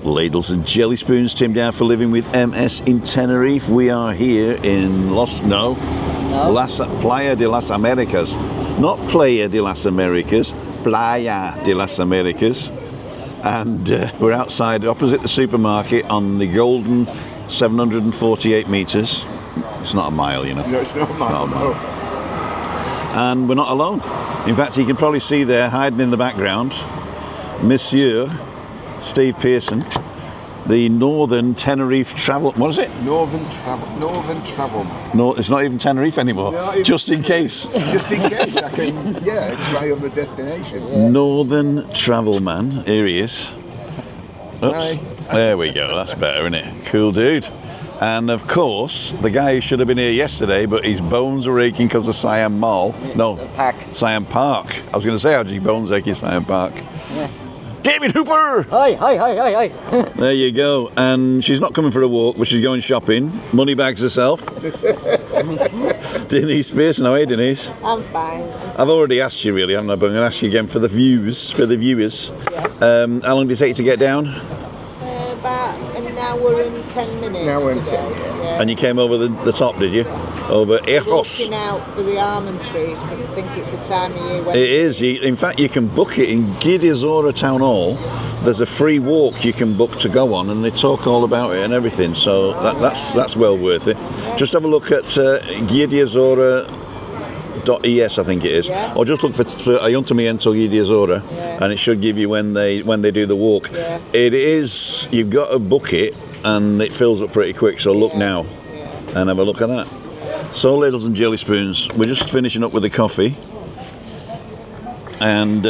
Ladles and jelly spoons. Tim down for living with MS in Tenerife. We are here in Playa de las Americas. Not Playa de las Americas, Playa de las Americas. And we're outside opposite the supermarket on the golden 748 metres. It's not a mile, you know. No, it's not a mile. No. And we're not alone. In fact, you can probably see there, hiding in the background, Monsieur Steve Pearson, the Northern Tenerife travel. What is it? Northern travel. No, it's not even Tenerife anymore. No, just in case. Just in case I can, try other destination. Yeah. Northern travel man. Here he is. Oops. Hi. There we go. That's better, isn't it? Cool dude. And of course, the guy who should have been here yesterday, but his bones were aching because of Siam Mall. No, Siam Park. I was going to say, how did your bones ache in Siam Park? Yeah. David Hooper! Hi. There you go. And she's not coming for a walk, but she's going shopping. Money bags herself. Denise Pearson. How are you, Denise? I'm fine. I've already asked you, really, haven't I? But I'm going to ask you again for the viewers. Yes. How long did it take you to get down? About an hour and 10 minutes. An hour and 10, yeah. And you came over the top, did you? Over Ejos. Looking out for the almond trees because I think it's the time of year when it is. In fact, you can book it in Guidiazora Town Hall. There's a free walk you can book to go on, and they talk all about it and everything. So that's well worth it. Yeah. Just have a look at Guidiazora.es, I think it is, or just look for Ayuntamiento Guidiazora, and it should give you when they do the walk. Yeah. It is. You've got to book it, and it fills up pretty quick. So look now, and have a look at that. So, ladles and jelly spoons, we're just finishing up with the coffee, and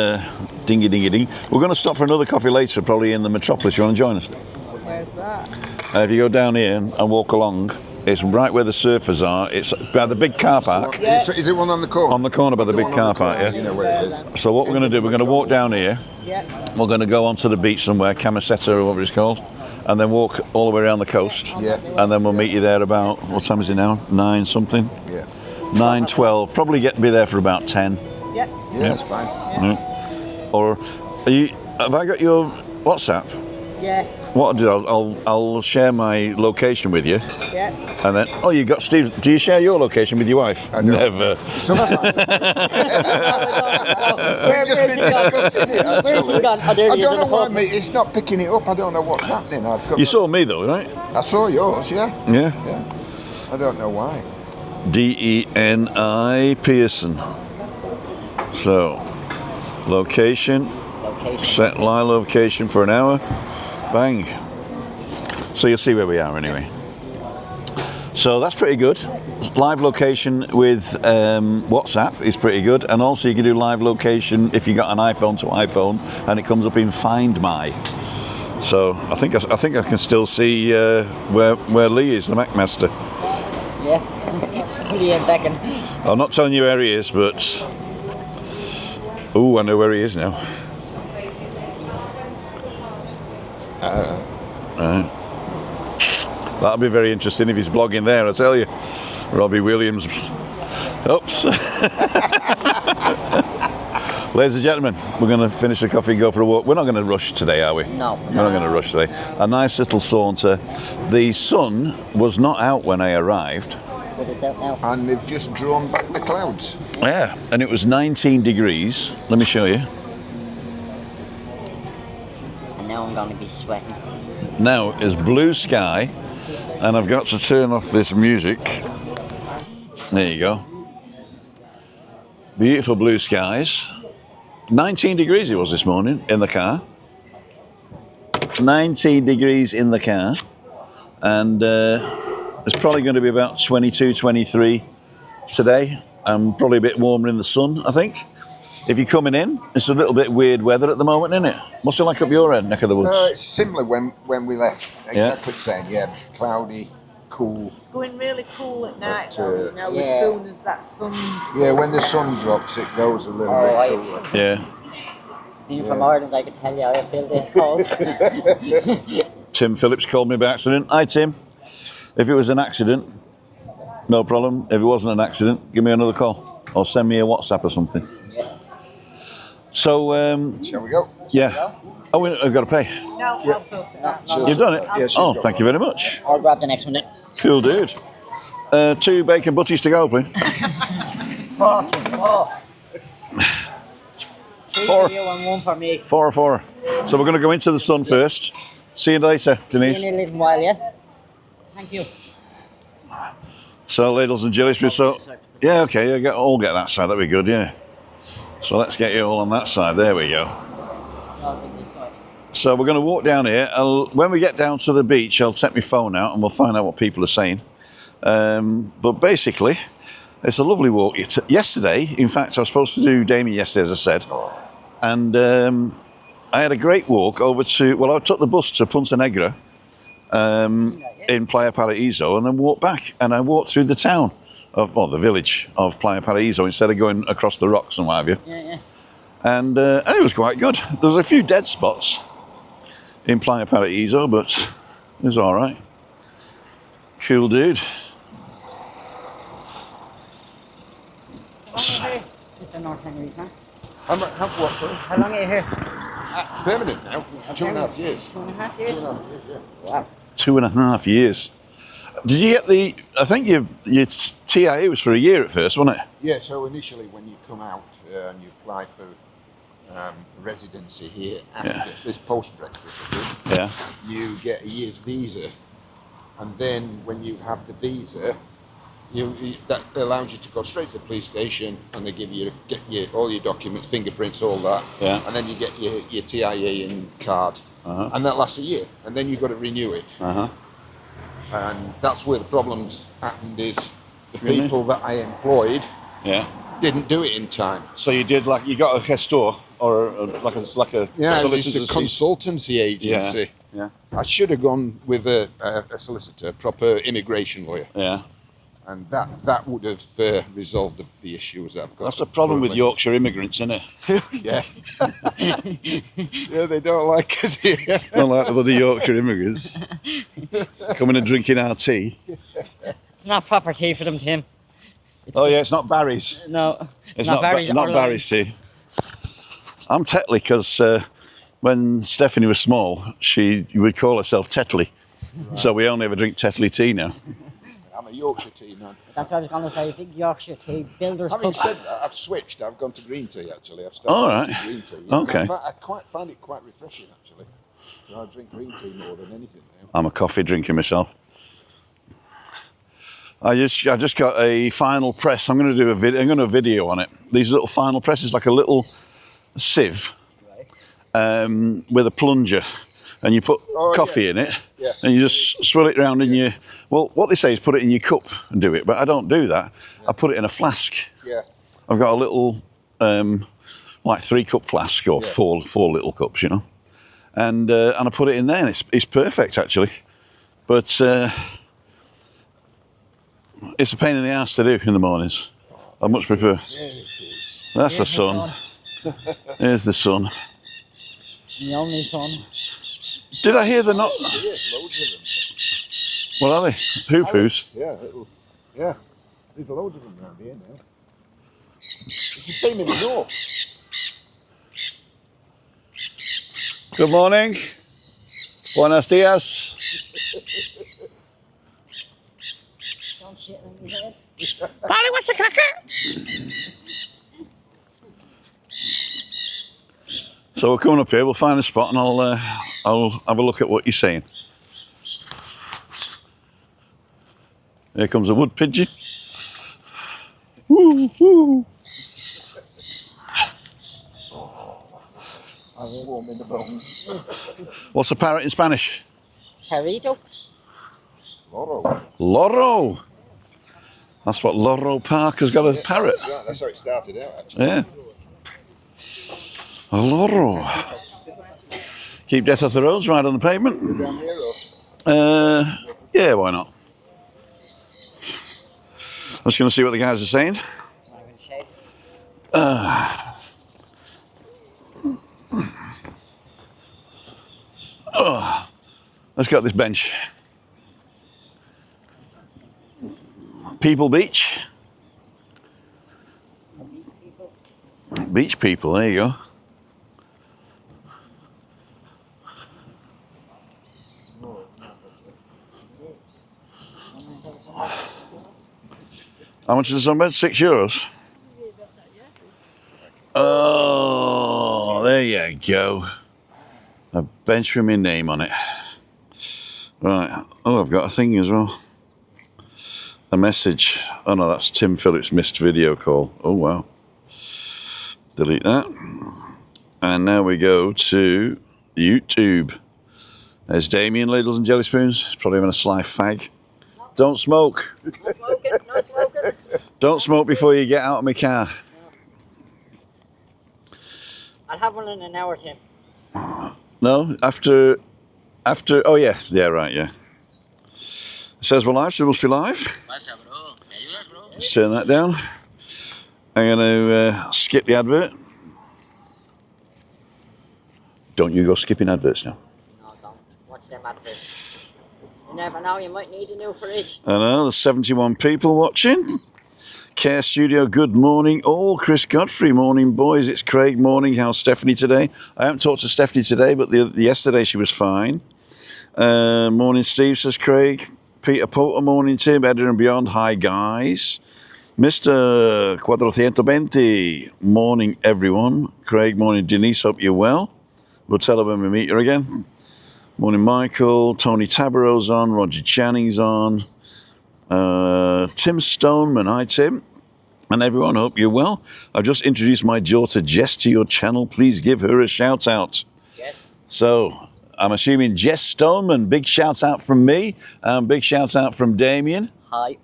dingy ding. We're going to stop for another coffee later, probably in the Metropolis. You want to join us? Where's that? If you go down here and walk along, it's right where the surfers are. It's by the big car park. Yeah. Is it one on the corner? On the corner by the big car park, yeah. You know where it is. So what we're going to do, we're going to walk down here. Yeah. We're going to go onto the beach somewhere, Camiseta or whatever it's called, and then walk all the way around the coast. Yeah. And then we'll meet you there about, what time is it now? 9 something? Yeah. 9:12. Probably be there for about 10. Yeah. Yeah, that's fine. Yeah. Or have I got your WhatsApp? Yeah. What I'll do, I'll share my location with you. Yeah. And then, you got Steve. Do you share your location with your wife? I don't. Never. We've just been discussing it, actually. I don't know why, mate. It's not picking it up. I don't know what's happening. You saw me though, right? I saw yours, yeah. Yeah. I don't know why. Deni Pearson. So, location. Set live location for an hour. Bang. So you'll see where we are anyway. So that's pretty good. Live location with WhatsApp is pretty good, and also you can do live location if you got an iPhone to iPhone, and it comes up in Find My. So I think I can still see where Lee is, the McMaster. Yeah, it's really beckoning. I'm not telling you where he is, but I know where he is now. Right. That'll be very interesting if he's blogging there, I tell you. Robbie Williams. Oops. Ladies and gentlemen, we're going to finish the coffee and go for a walk. We're not going to rush today, are we? No. We're not going to rush today. A nice little saunter. The sun was not out when I arrived. But it's out now. And they've just drawn back the clouds. Yeah, and it was 19 degrees. Let me show you. Now I'm going to be sweating. Now is blue sky, and I've got to turn off this music. There you go. Beautiful blue skies. 19 degrees it was this morning in the car. 19 degrees in the car, and it's probably going to be about 22, 23 today. Probably a bit warmer in the sun, I think. If you're coming in, it's a little bit weird weather at the moment, isn't it? What's it like up your end, neck of the woods? It's similar when we left. Exactly the same, cloudy, cool. It's going really cool at night, But, though, as soon as that sun's... Yeah, when the sun drops, it goes a little bit cooler. Yeah. Being from Ireland, I can tell you, I feel the cold. Tim Phillips called me by accident. Hi, Tim. If it was an accident, no problem. If it wasn't an accident, give me another call or send me a WhatsApp or something. So, shall we go? Yeah. Oh, I've got to pay. No, Yeah. I'll sort it out. She'll You've done it? sort that. Yeah, she's Oh, got thank one. you very much. I'll grab the next one then. Cool dude. 2 bacon butties to go, please. 44. 3 Four. for you and 1 for me. 4 or 4. So we're going to go into the sun first. See you later, See you Denise. in a little while, yeah? Thank you. So ladles and jelly spoons. So yeah, okay, you all get that side. That'd be good, yeah. So let's get you all on that side. There we go. I'll take this side. So we're going to walk down here. When we get down to the beach, I'll take my phone out and we'll find out what people are saying. But basically, it's a lovely walk. Yesterday, in fact, I was supposed to do Damien yesterday, as I said, and I had a great walk over to. Well, I took the bus to Punta Negra in Playa Paraíso, and then walked back. And I walked through the town of, well, the village of Playa Paraíso instead of going across the rocks and what have you. Yeah. And it was quite good. There was a few dead spots in Playa Paraíso, but it was all right. Cool dude. Mr. North Tenerife, huh? Have what, sorry? How long are you here? Permanent now. 2.5 years. 2.5 years? 2.5 years, yeah. Wow. 2.5 years. Did you get the? I think your TIA was for a year at first, wasn't it? Yeah, so initially when you come out and you apply for residency here after this post-Brexit, Yeah. you get a year's visa, and then when you have the visa, that allows you to go straight to the police station, and they get you all your documents, fingerprints, all that, Yeah. and then you get your TIA and card, Uh-huh. and that lasts a year, and then you've got to renew it. Uh-huh. And that's where the problems happened. Is the Really? people that I employed Yeah. didn't do it in time. So you did you got a gestor or like a Yeah, it's solicitor. a consultancy agency. Yeah. I should have gone with a solicitor, proper immigration lawyer, Yeah. and that would have resolved the issues that I've got. That's the problem with currently. Yorkshire immigrants, isn't it? Yeah. Yeah, they don't like us here. Not like the bloody Yorkshire immigrants coming and drinking our tea. It's not proper tea for them, Tim. Oh yeah, it's not Barry's. No, It's not Barry's. not or Barry's tea. I'm Tetley because when Stephanie was small, she would call herself Tetley. Right. So we only ever drink Tetley tea now. I'm a Yorkshire tea man. That's what I was going to say. Big Yorkshire tea, builders. Having pub. said that, I've switched. I've gone to green tea actually. I've started All right. to green tea. Okay. I quite find it quite refreshing actually. So I drink green tea more than anything now. I'm a coffee drinker myself. I just got a final press. I'm going to do a video. I'm going to do a video on it. These little final presses, like a little sieve with a plunger, and you put coffee in it, and you just swirl it around in your. Well, what they say is put it in your cup and do it, but I don't do that. I put it in a flask. Yeah. I've got a little, like 3-cup flask or four little cups, you know, and I put it in there, and it's perfect actually, but. It's a pain in the ass to do in the mornings. I much prefer. That's the sun. Here's the sun. The only son. Did I hear the not? Yes, loads of them. What are they? Hoo-poos? Yeah. There's loads of them around here now. It's the same in the north. Good morning. Buenos dias. Don't shit on your head. Polly, what's the cracker? So we're coming up here. We'll find a spot, and I'll have a look at what you're saying. Here comes a wood pigeon. Woo, woo. I was warm in the bones. What's a parrot in Spanish? Perito. Loro. Loro. That's what Loro Park has got, a parrot. That's right. That's how it started out, actually. Yeah. A Loro. Keep death off the roads, right on the pavement. Down here, or? Yeah, why not? I'm just going to see what the guys are saying. Let's go to this bench. People Beach. Beach people, there you go. How much is the sunbed? €6. Oh, there you go. A bench with my name on it. Right. Oh, I've got a thing as well. A message. Oh no, that's Tim Phillips' missed video call. Oh wow. Delete that. And now we go to YouTube. There's Damien, ladles and jelly spoons. Probably having a sly fag. Don't smoke. No smoking, no smoking. Don't smoke before you get out of my car. I'll have one in an hour, Tim. No, after. Oh yeah, right, yeah. It says we're live, so we must be live. Let's turn that down. I'm going to skip the advert. Don't you go skipping adverts now. No, don't. Watch them adverts. You never know, you might need a new fridge. I know, there's 71 people watching. Care Studio, good morning all. Chris Godfrey, morning boys. It's Craig, morning. How's Stephanie today? I haven't talked to Stephanie today, but yesterday she was fine. Morning Steve, says Craig. Peter Potter, morning Tim. Editor and Beyond, hi guys. Mr. 420, morning everyone. Craig, morning Denise, hope you're well. We'll tell her when we meet her again. Morning Michael, Tony Tabaro's on, Roger Channing's on. Tim Stoneman, hi Tim. And everyone, hope you're well. I've just introduced my daughter Jess to your channel. Please give her a shout out. Yes. So, I'm assuming Jess Stoneman, big shout out from me. Big shout out from Damien. Hi.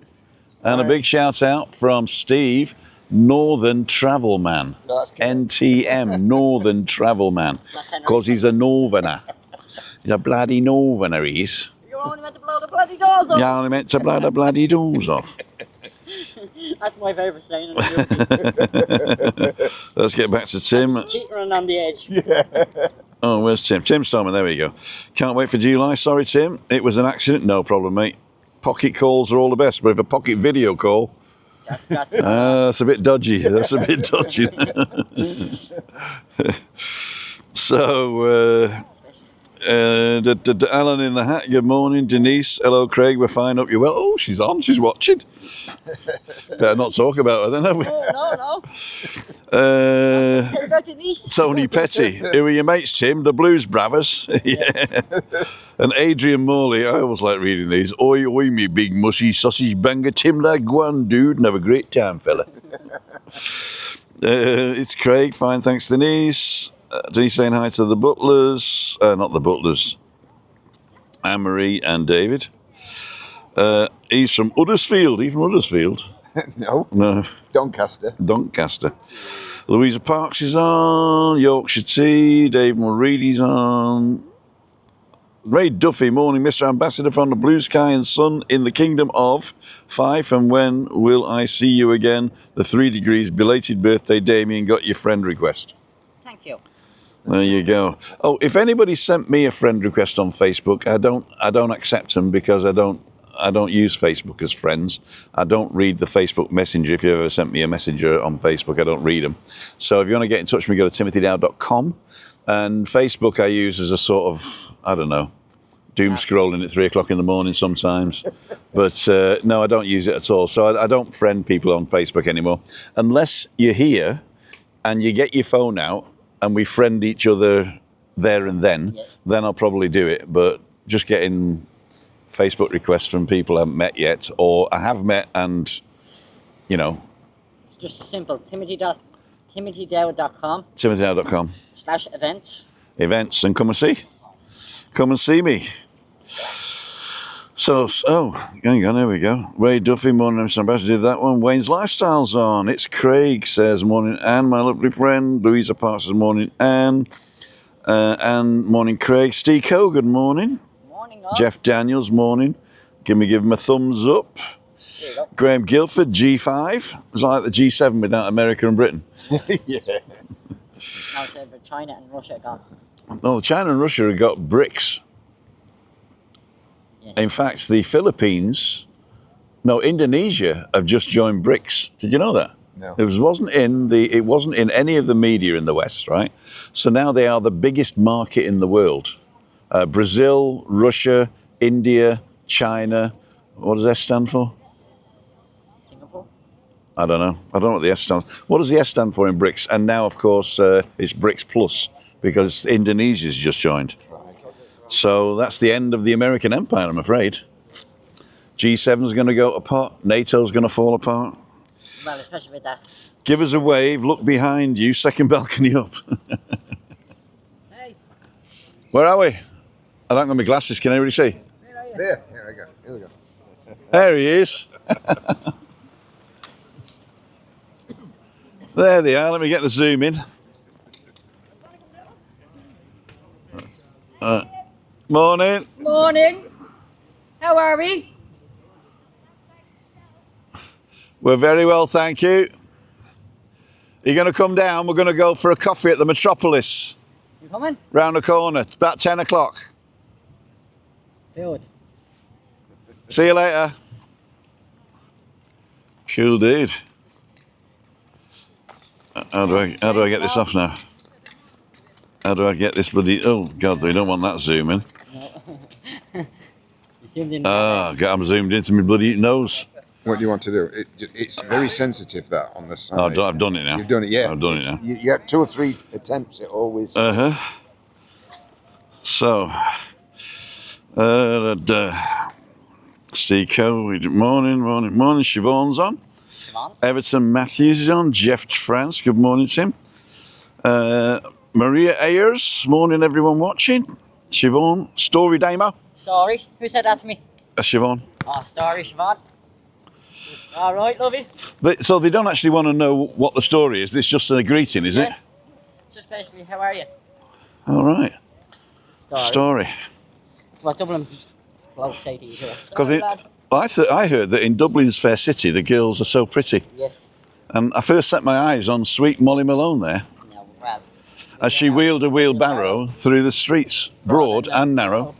And a big shout out from Steve, Northern Travel Man. NTM, Northern Travel Man. Because he's a northerner. He's a bloody northerner, he is. You only meant to blow the bloody doors off. You only meant to blow the bloody doors off. That's my favourite saying in the movie. Let's get back to Tim. Teetering on the edge. Oh, where's Tim? Tim Stoneman, there we go. Can't wait for July. Sorry, Tim. It was an accident. No problem, mate. Pocket calls are all the best, but if a pocket video call, that's a bit dodgy. That's a bit dodgy. So, Alan in the hat, good morning. Denise, hello Craig, we're fine, hope you're well. Oh, she's on, she's watching. Better not talk about her then, have we? Oh, no. About Denise. Tony Petty, who are your mates, Tim? The Blues Brothers. Yeah. And Adrian Morley, I always like reading these. Oi, oi, me big mushy sausage banger, Tim Lagwan, dude, and have a great time, fella. It's Craig, fine, thanks Denise. Denise saying hi to the Butlers, not the Butlers, Anne-Marie and David. He's from Huddersfield. He's from Huddersfield. No. Doncaster. Louisa Parks is on. Yorkshire Tea. Dave Mulready's on. Ray Duffy, morning, Mr. Ambassador from the blue sky and sun in the kingdom of Fife. And when will I see you again? The 3 degrees. Belated birthday, Damien. Got your friend request. Thank you. There you go. Oh, if anybody sent me a friend request on Facebook, I don't accept them because I don't use Facebook as friends. I don't read the Facebook Messenger. If you ever sent me a messenger on Facebook, I don't read them. So if you want to get in touch with me, go to timothydow.com. And Facebook I use as a sort of, I don't know, doom scrolling at 3 o'clock in the morning sometimes. But no, I don't use it at all. So I don't friend people on Facebook anymore. Unless you're here and you get your phone out and we friend each other there and then I'll probably do it. But just getting Facebook requests from people I haven't met yet, or I have met and, you know. It's just simple. timothydow.com. timothydow.com/events. Events, and come and see. Come and see me. So, hang on, there we go. Ray Duffy, morning, Mr. Ambassador, did that one. Wayne's Lifestyle's on. It's Craig, says, morning, Anne, my lovely friend. Louisa Parks says, morning, Anne. Anne, morning, Craig. Steve Coe, good morning. Morning, Jeff Daniels, morning. Give him a thumbs up. Graham Guilford, G5. It's like the G7 without America and Britain. Yeah. Now it's over China and Russia gone. No, China and Russia have got BRICS. Yes. In fact, the Indonesia have just joined BRICS. Did you know that? No. It wasn't in any of the media in the West, right? So now they are the biggest market in the world. Brazil, Russia, India, China. What does S stand for? Singapore? I don't know. I don't know what the S stands. What does the S stand for in BRICS? And now, of course, it's BRICS Plus because Indonesia's just joined. So that's the end of the American empire, I'm afraid. G7's going to go apart. NATO's going to fall apart. Well, especially with that. Give us a wave. Look behind you. Second balcony up. Hey, Where are we? I don't got my glasses. Can anybody see? where are you? There, here we go. Here we go. There he is. There they are. Let me get the zoom in. Morning. Morning. How are we? We're very well, thank you. You're going to come down. We're going to go for a coffee at the Metropolis. You coming? Round the corner. It's about 10 o'clock. Good. See you later. Cool dude. How do I get this off now? How do I get this bloody... Oh, God, they don't want that zoom in. You zoomed in. I'm zoomed into my bloody nose. What do you want to do? It's very sensitive, that, on the side. Oh, I've done it now. You've done it, yeah. I've done it now. You have 2 or 3 attempts, it always... So, Steco, morning. Siobhan's on. Everton Matthews is on. Jeff France, good morning, Tim. Maria Ayers, morning, everyone watching. Siobhan, story demo. Story? Who said that to me? Siobhan. Oh, story, Siobhan. All right, lovey. So they don't actually want to know what the story is. It's just a greeting, is it? Just basically, how are you? All right. Story. That's what Dublin blokes say to you. Because I heard that in Dublin's fair city, the girls are so pretty. Yes. And I first set my eyes on sweet Molly Malone there, No, well. as she wheeled a wheelbarrow through the streets, broad and narrow,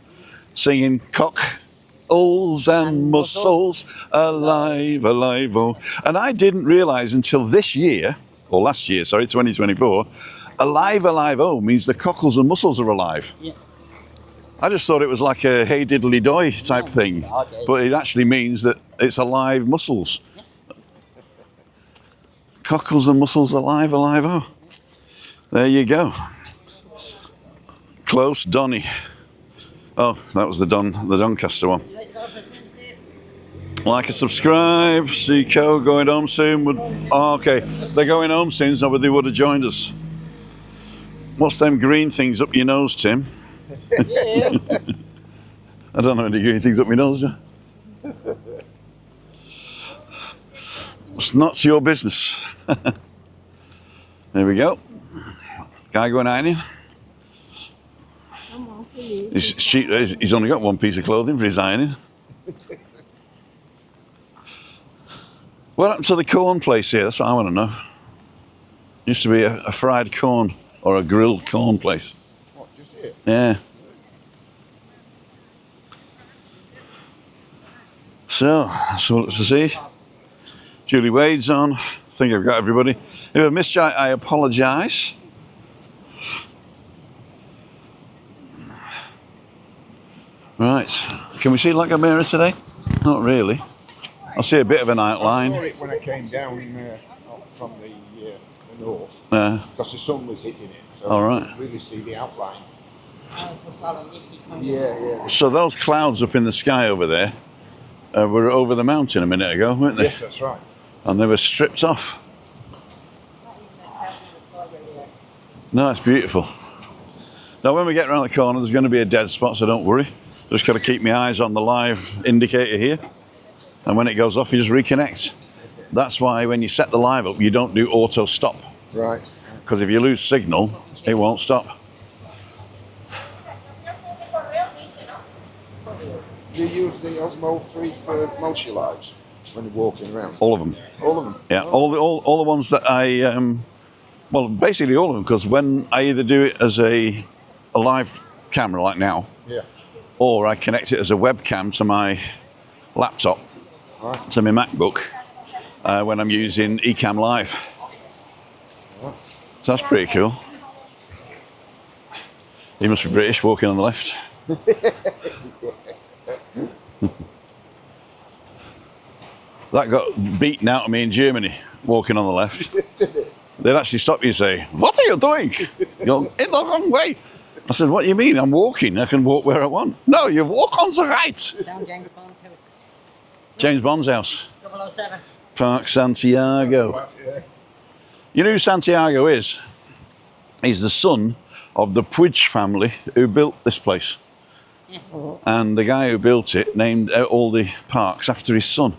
singing cockles and mussels, alive, alive, oh. And I didn't realise until this year, or last year, sorry, 2024, alive, alive, oh means the cockles and mussels are alive. Yeah. I just thought it was like a hey diddly doy type thing, Okay. but it actually means that it's alive mussels. Yeah. Cockles and mussels, alive, alive, oh. There you go. Close, Donny. Oh, that was the Doncaster one. Like and subscribe. Seco going home soon. Oh, okay, they're going home soon, so they would have joined us. What's them green things up your nose, Tim? Yeah. I don't know any green things up my nose, do you? It's not your business. There we go. Guy going ironing. He's only got one piece of clothing for his ironing. What happened to the corn place here? That's what I want to know. Used to be a fried corn or a grilled corn place. What, just here? Yeah. So, that's all to see. Julie Wade's on. I think I've got everybody. If I missed you, I apologise. Right. Can we see like a mirror today? Not really. I see a bit of an outline. I saw it when I came down from the north, because the sun was hitting it, so All right. you could really see the outline. Yeah. Yeah. So those clouds up in the sky over there were over the mountain a minute ago, weren't they? Yes, that's right. And they were stripped off. No, it's beautiful. Now when we get around the corner, there's going to be a dead spot, so don't worry. Just got to keep my eyes on the live indicator here. And when it goes off, you just reconnect. That's why when you set the live up, you don't do auto stop. Right. Because if you lose signal, it won't stop. Do you use the Osmo 3 for most of your lives when you're walking around? All of them. All of them? Yeah, all the ones that I, well, basically all of them, because when I either do it as a live camera like now, Yeah. or I connect it as a webcam to my laptop, Right. to my MacBook, when I'm using Ecamm Live. Right. So that's pretty cool. He must be British, walking on the left. That got beaten out of me in Germany, walking on the left. They'd actually stop you and say, "What are you doing? You're in the wrong way." I said, "What do you mean? I'm walking. I can walk where I want." "No, you walk on the right." Down James Bond's house. James Bond's house. 007. Park Santiago. You know who Santiago is? He's the son of the Puig family who built this place. Yeah. And the guy who built it named all the parks after his son,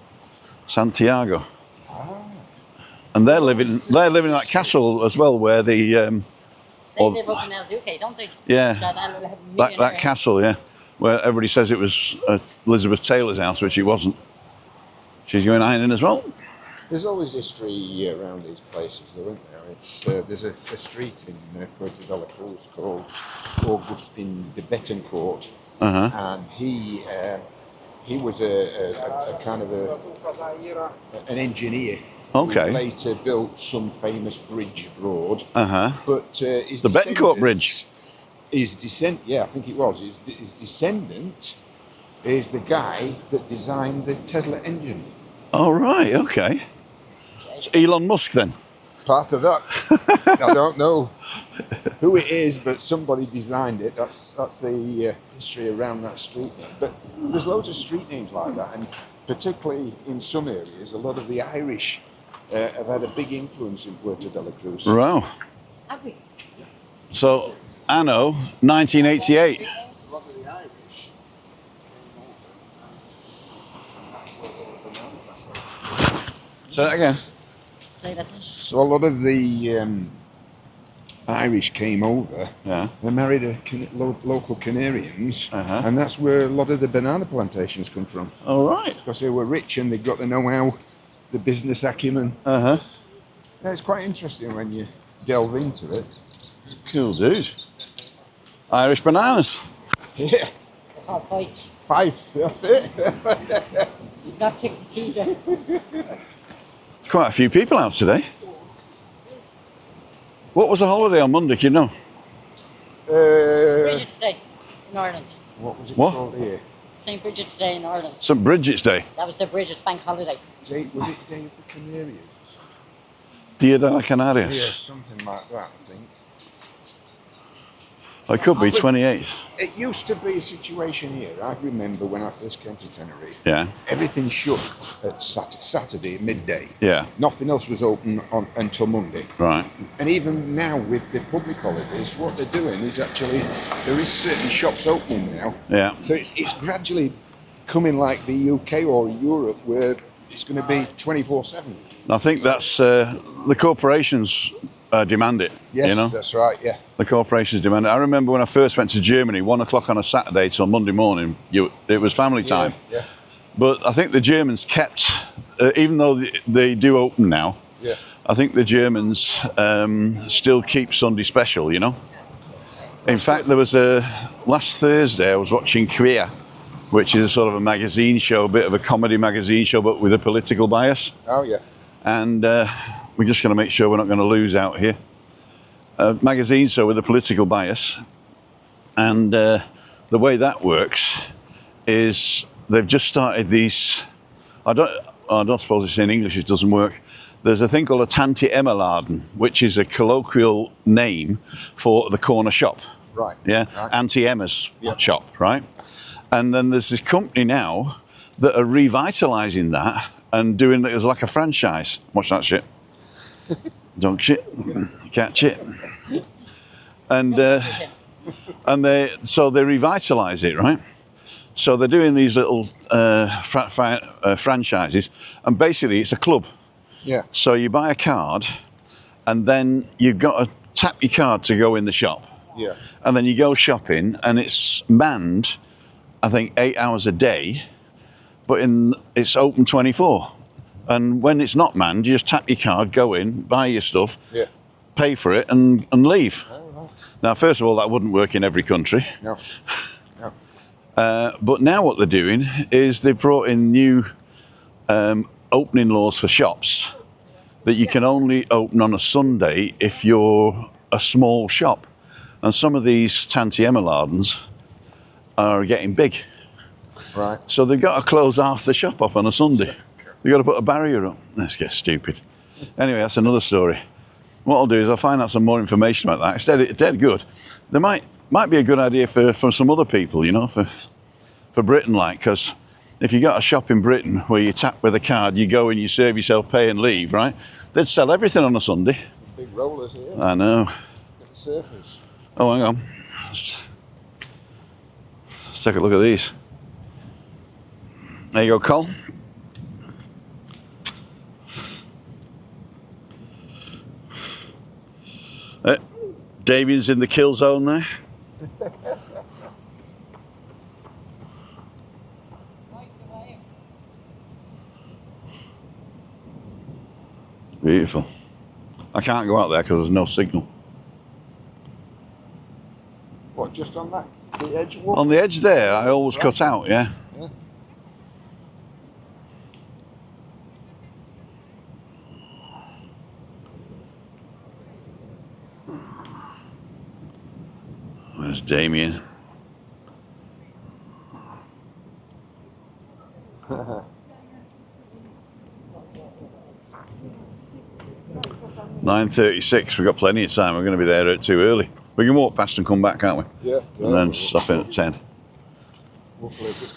Santiago. And they're living in that castle as well, where the They live up in El Duque, don't they? yeah, That that castle, yeah, where everybody says it was Elizabeth Taylor's house, which it wasn't. She's going ironing as well. There's always history around these places, though, isn't there? It's, there's a street in Puerto de la Cruz called Augustin de Betancourt, and he was a kind of an engineer. Okay. Who later built some famous bridge abroad. But his the Betancourt Bridge. His yeah, I think it was. His descendant is the guy that designed the Tesla engine. Oh right, okay. It's Elon Musk then. Part of that. I don't know who it is, but somebody designed it. That's the history around that street name. But there's loads of street names like that, and particularly in some areas, a lot of the Irish have had a big influence in Puerto de la Cruz. Wow. Have we? So, anno 1988. A lot of the Irish. Say that again. Say that. So a lot of the Irish came over. Yeah. They married local Canarians, and that's where a lot of the banana plantations come from. All right. Because they were rich and they got the know-how, the business acumen. Yeah, it's quite interesting when you delve into it. Cool, dude. Irish bananas. Yeah. They're called fights. Five, that's it. You've not checked the key. Quite a few people out today. What was the holiday on Monday? Do you know? Bridget's Day in Ireland. What was it What? called here? St. Bridget's Day in Ireland. St. Bridget's Day. That was the Bridget's bank holiday. Was it Day of the Canarias? Dia de la Canarias. Yeah, something like that, I think. It could be 28th. It used to be a situation here. I remember when I first came to Tenerife. Yeah. Everything shut at Saturday at midday. Yeah. Nothing else was open until Monday. Right. And even now with the public holidays, what they're doing is actually, there is certain shops opening now. Yeah. So it's gradually coming like the UK or Europe where it's going to be 24/7. I think that's the corporations demand it. Yes, you know? that's right, yeah. The corporations demand it. I remember when I first went to Germany, 1 o'clock on a Saturday till Monday morning, it was family time. Yeah. But I think the Germans kept, even though they do open now, Yeah. I think the Germans still keep Sunday special, you know? In fact, there was last Thursday I was watching Queer, which is a sort of a magazine show, a bit of a comedy magazine show, but with a political bias. Oh, yeah. And we're just going to make sure we're not going to lose out here. A magazine show with a political bias. And the way that works is they've just started these, I don't suppose it's in English, it doesn't work. There's a thing called a Tante Emma-laden, which is a colloquial name for the corner shop. Right. Yeah, Right. Auntie Emma's shop, right? And then there's this company now that are revitalising that and doing it as like a franchise. Watch that shit. Dog shit. Catch it. And they revitalise it, right? So they're doing these little franchises, and basically it's a club. Yeah. So you buy a card, and then you've got to tap your card to go in the shop. Yeah. And then you go shopping, and it's manned, I think, 8 hours a day, but it's open 24. And when it's not manned, you just tap your card, go in, buy your stuff, pay for it, and leave. Oh, right. Now, first of all, that wouldn't work in every country. No. No. But now what they're doing is they've brought in new opening laws for shops that you can only open on a Sunday if you're a small shop. And some of these Tante Emma-ladens are getting big. Right. So they've got to close half the shop up on a Sunday. They got to put a barrier up. Let's get stupid. Anyway, that's another story. What I'll do is I'll find out some more information about that. It's dead good. There might be a good idea for some other people, you know, for Britain, like, because if you got a shop in Britain where you tap with a card, you go and you serve yourself, pay and leave, right? They'd sell everything on a Sunday. Big rollers here. I know. Get the surfers. Oh, hang on. Let's take a look at these. There you go, Cole. Damien's in the kill zone there. Beautiful. I can't go out there because there's no signal. What, just on that? The edge wall? On the edge there, I always cut out, yeah. Yeah. There's Damien. (9:36). We've got plenty of time. We're going to be there too early. We can walk past and come back, can't we? Yeah. And then stop in at 10. Hopefully a bit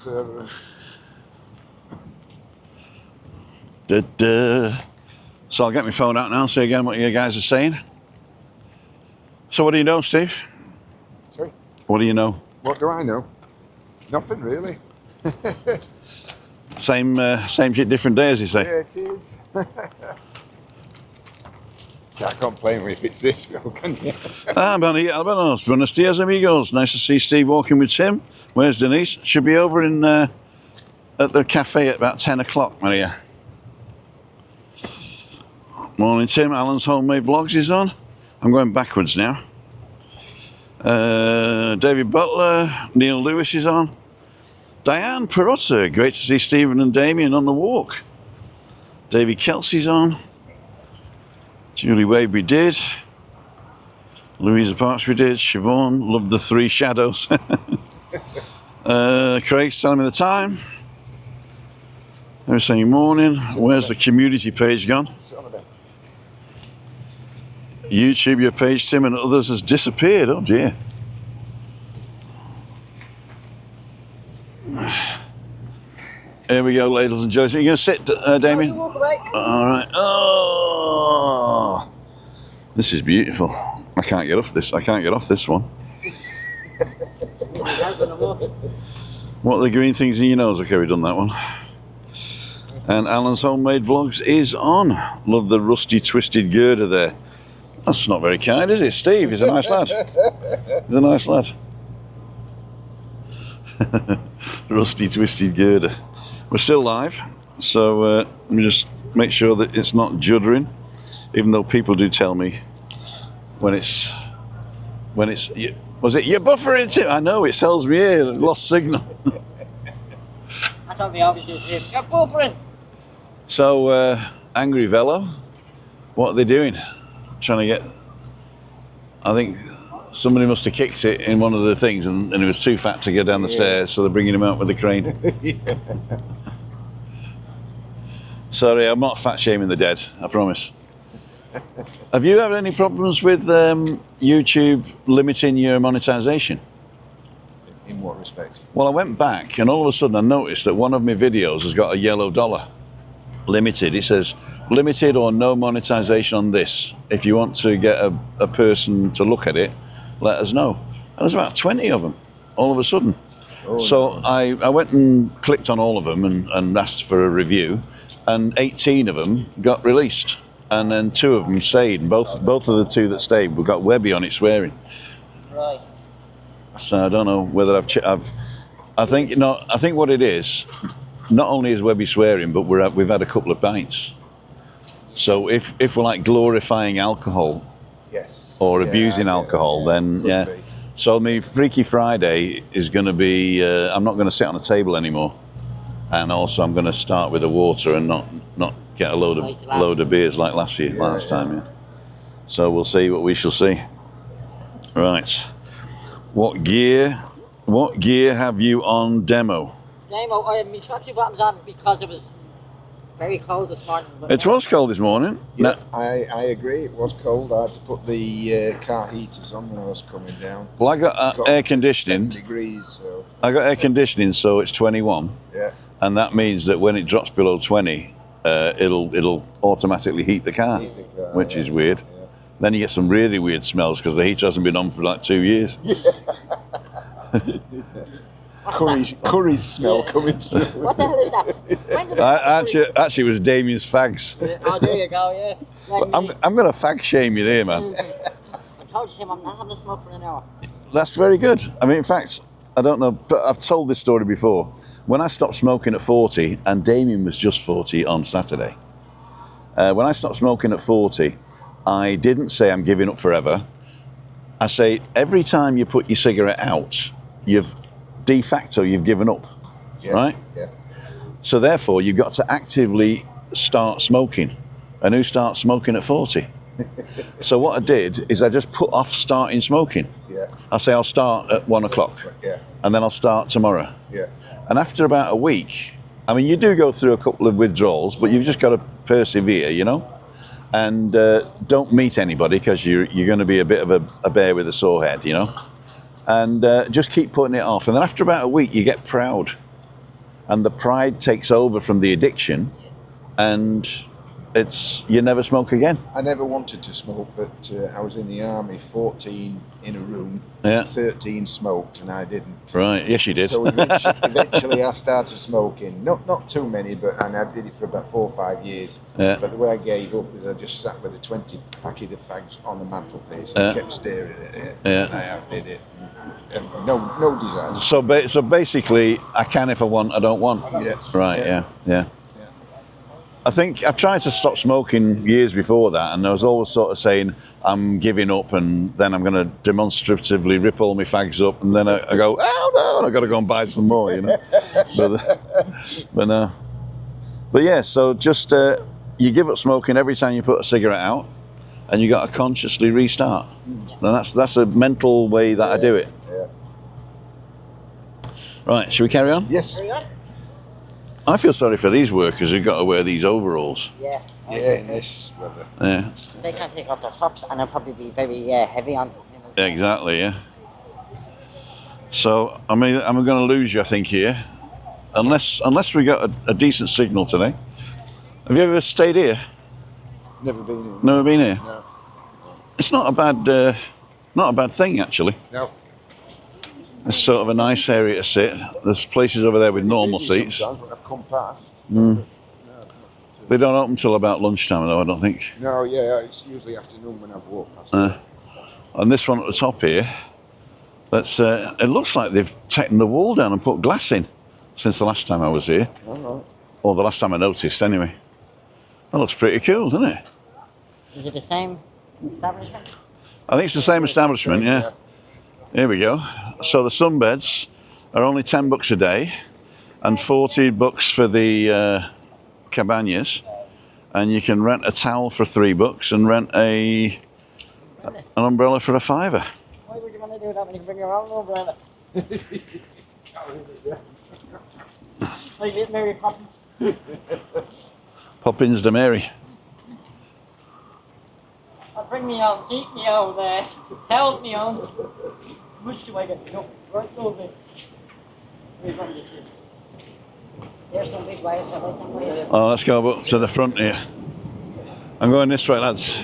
further. So I'll get my phone out now and see again what you guys are saying. So what do you know, Steve? Sorry? What do you know? What do I know? Nothing really. Same shit, different day, as you say. Yeah, it is. Can't complain if it's this, though, can you? Buenos dias, amigos. Nice to see Steve walking with Tim. Where's Denise? Should be over in at the cafe at about 10 o'clock, Maria. Morning, Tim. Alan's homemade vlogs is on. I'm going backwards now. David Butler, Neil Lewis is on. Diane Perotta, great to see Stephen and Damien on the walk. Davy Kelsey's on. Julie WEBBY did. Louisa Parks we did. Siobhan, loved the three shadows. Craig's telling me the time. They're saying morning. Where's the community page gone? YouTube, your page, Tim, and others has disappeared. Oh dear. Here we go, ladies and gentlemen. You going to sit, Damien? Walk away. All right. Oh, this is beautiful. I can't get off this. I can't get off this one. What are the green things in your nose? Okay, we've done that one. And Alan's homemade vlogs is on. Love the rusty, twisted girder there. That's not very kind, is it? Steve, he's a nice lad. He's a nice lad. Rusty, twisted girder. We're still live, so let me just make sure that it's not juddering, even though people do tell me when it's was it you're buffering, Tim? I know, it tells me here, lost signal. That's what we always do to him. You're buffering. So, Angry Velo, what are they doing? Trying to get, I think somebody must have kicked it in one of the things and he was too fat to get down the stairs, so they're bringing him out with the crane. Sorry, I'm not fat shaming the dead, I promise. Have you had any problems with YouTube limiting your monetization? In what respect? Well, I went back and all of a sudden I noticed that one of my videos has got a yellow dollar. Limited. It says limited or no monetization on this. If you want to get a person to look at it, let us know. And there's about 20 of them all of a sudden. Oh, so no. I went and clicked on all of them and asked for a review, and 18 of them got released, and then 2 of them stayed. And both of the 2 that stayed, we got WEBBY on it swearing. Right. So I don't know whether I think what it is, not only is WEBBY swearing, but we've had a couple of pints. So if we're like glorifying alcohol, Yes. or abusing alcohol, then yeah. Be. So my Freaky Friday is going to be, I'm not going to sit on a table anymore, and also I'm going to start with the water and not get a load of beers like last time. Yeah. So we'll see what we shall see. Right. What gear have you on demo? Demo, my tracksuit bottoms on because it was very cold this morning. But It was cold this morning. Yeah, I agree. It was cold. I had to put the car heaters on when I was coming down. Well, I got Got air to conditioning. 7 degrees, so I got air conditioning, so it's 21, yeah. and that means that when it drops below 20, it'll automatically heat the car, Heat the car, which yeah, is weird. yeah. Then you get some really weird smells because the heater hasn't been on for like 2 years. Curry's smell coming through. what the hell is that? When did that Actually, it was Damien's fags. Oh, there you go, yeah. Like I'm going to fag shame you there, man. I told you, Tim, I'm not having a smoke for an hour. That's very good. I mean, in fact, I don't know, but I've told this story before. When I stopped smoking at 40, and Damien was just 40 on Saturday, when I stopped smoking at 40, I didn't say I'm giving up forever. I say every time you put your cigarette out, you've de facto you've given up, Yeah, right? Yeah. So therefore, you've got to actively start smoking. And who starts smoking at 40? So what I did is I just put off starting smoking. Yeah. I'll say I'll start at 1 o'clock, Yeah. and then I'll start tomorrow. Yeah. And after about a week, I mean, you do go through a couple of withdrawals, but you've just got to persevere, you know? And don't meet anybody because you're going to be a bit of a bear with a sore head, you know? And just keep putting it off. And then after about a week, you get proud. And the pride takes over from the addiction, and you never smoke again. I never wanted to smoke, but I was in the army, 14 in a room, Yeah. 13 smoked, and I didn't. Right, yes you did. So eventually I started smoking. Not too many, and I did it for about 4 or 5 years. Yeah. But the way I gave up is I just sat with a 20 packet of fags on the mantelpiece Yeah. and kept staring at it. Yeah. And I outdid it. And no desire. So basically, I can if I want, I don't want. Yeah. Right, yeah. I think I've tried to stop smoking years before that, and I was always sort of saying I'm giving up, and then I'm going to demonstratively rip all my fags up, and then I go, oh no, I've got to go and buy some more, you know. But yeah, so just you give up smoking every time you put a cigarette out, and you got to consciously restart. And that's a mental way that I do it. Yeah. Right, should we carry on? Yes. Carry on? I feel sorry for these workers who've got to wear these overalls. Yeah. Yeah, in this weather. Yeah, They can't take off their tops, and they'll probably be very heavy on them. as well. exactly, yeah. So, I mean, I'm going to lose you, I think, here. Unless we got a decent signal today. Have you ever stayed here? Never been in. Never been here? No. It's not a bad thing, actually. No. It's sort of a nice area to sit. There's places over there with normal seats. Sometimes when I've come past. They don't open till about lunchtime, though, I don't think. No, yeah, it's usually afternoon when I've walked past. And this one at the top here, it looks like they've taken the wall down and put glass in since the last time I was here. All right. Or the last time I noticed, anyway. That looks pretty cool, doesn't it? Is it the same establishment? I think it's the same establishment, yeah. Here we go. So the sunbeds are only $10 a day and $40 for the cabanas. And you can rent a towel for $3 and rent an umbrella for $5. Why would you want to do that when you can bring your own umbrella? Like little Mary Poppins. Poppins de Mary. I'll bring me own seat, me own towel, me own. How much do I get? No, right over. There's some big wires that I can wear. Oh, let's go up to the front here. I'm going this way, lads.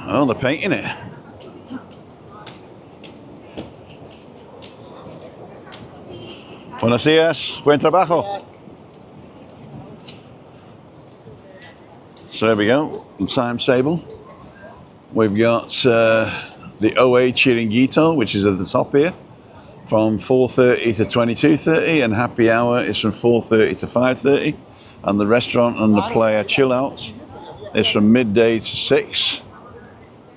Oh, they're painting it. Buenos días, buen trabajo. So there we go, the timetable. We've got the OA Chiringuito, which is at the top here, from 4:30 to 22:30, and happy hour is from 4:30 to 5:30, and the restaurant and the playa chill out is from midday to 6,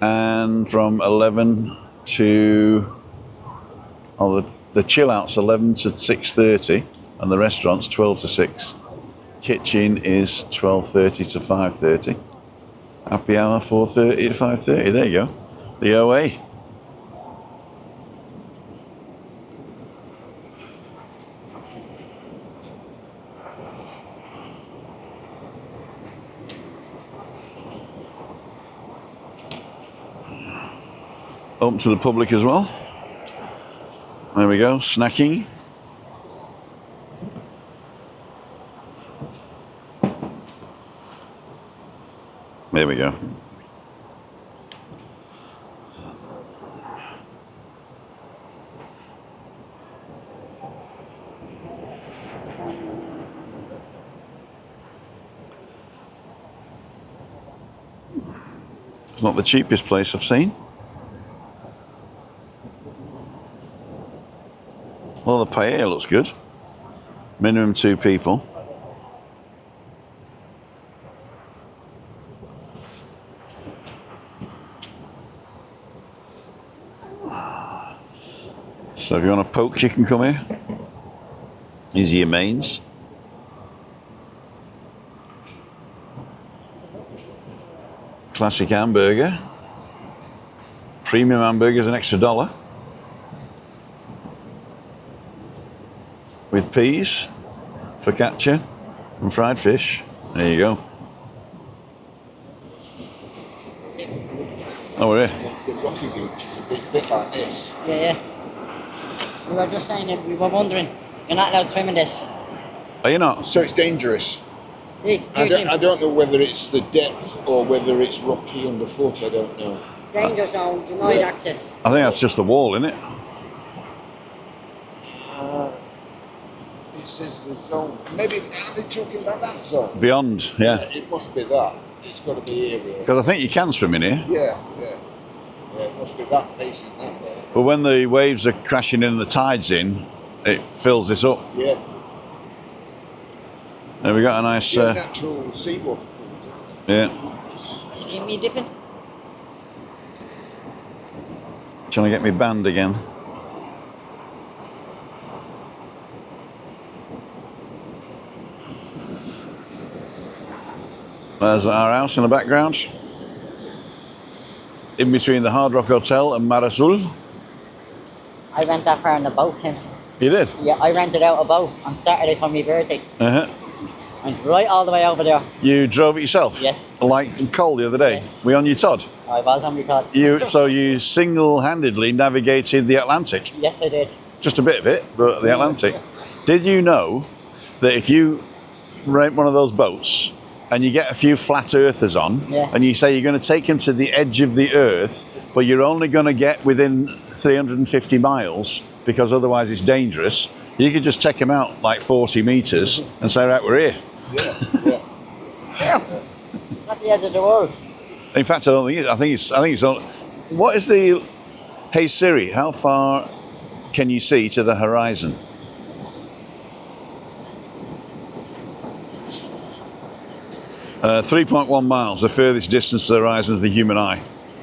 and from 11 to the chill out's 11 to 6:30, and the restaurant's 12 to 6. Kitchen is 12:30 to 5:30. Happy hour 4:30 to 5:30. There you go. The OA. Open to the public as well. There we go, snacking. There we go. It's not the cheapest place I've seen. Well, the paella looks good. Minimum 2 people. So if you want a poke, you can come here. These are your mains. Classic hamburger. Premium hamburger is an extra $1. With peas, focaccia, and fried fish. There you go. Oh, we're here. The rocky beach is a bit like this. Yeah. We were just saying that we were wondering, you're not allowed to swim in this. Are you not? So it's dangerous. See, I don't know whether it's the depth or whether it's rocky underfoot. I don't know. danger zone, denied access. I think that's just the wall, isn't it? It says the zone. Maybe are they talking about that zone? Beyond, yeah. It must be that. It's got to be area. Because I think you can swim in here. Yeah. It must be that facing that way. But when the waves are crashing in and the tide's in, it fills this up. Yeah. There we got a nice... natural seawater pools. yeah. Skin me dipping. Trying to get me banned again. There's our house in the background. In between the Hard Rock Hotel and Mar Azul. I went that far in the boat, Tim. You did? Yeah, I rented out a boat on Saturday for my birthday. Uh-huh. Went right all the way over there. You drove it yourself? Yes. Like Cole the other day? Yes. Were you on your Todd? I was on my Todd. So you single-handedly navigated the Atlantic? Yes, I did. Just a bit of it, but the Atlantic. Did you know that if you rent one of those boats and you get a few flat earthers on, yeah, and you say you're going to take them to the edge of the earth, but you're only going to get within 350 miles because otherwise it's dangerous, you could just take them out like 40 meters and say, right, we're here. Yeah. At the edge of the world. In fact, I don't think it is. I think it's on. What is the... Hey Siri, how far can you see to the horizon? Uh, 3.1 miles, the furthest distance to the horizon is the human eye.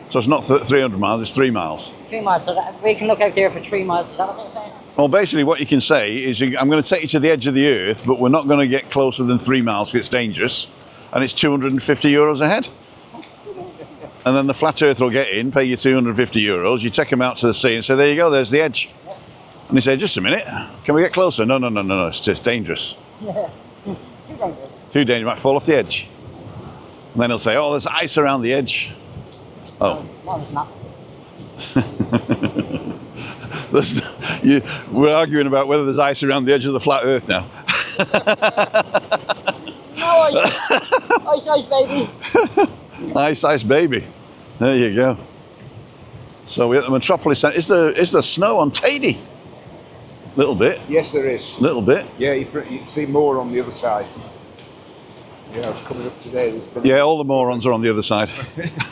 So it's not 300 miles, it's 3 miles. 3 miles, so that we can look out there for 3 miles. Is that what they're saying? Well, basically what you can say is, I'm going to take you to the edge of the earth, but we're not going to get closer than 3 miles because it's dangerous. And it's 250 euros a head. And then the flat earth will get in, pay you 250 euros. You take them out to the sea and say, there you go, there's the edge. And you say, just a minute, can we get closer? No, it's just dangerous. Yeah. Too dangerous. Too dangerous, you might fall off the edge. And then he'll say, oh, there's ice around the edge. Oh. No, it's not. We're arguing about whether there's ice around the edge of the flat earth now. No ice. Ice, baby. Ice, baby. There you go. So we're at the Metropolis Centre. Is there snow on Tady? Little bit. Yes, there is. Little bit. Yeah, you see more on the other side. Yeah, it's coming up today. There's been Yeah, all the morons are on the other side.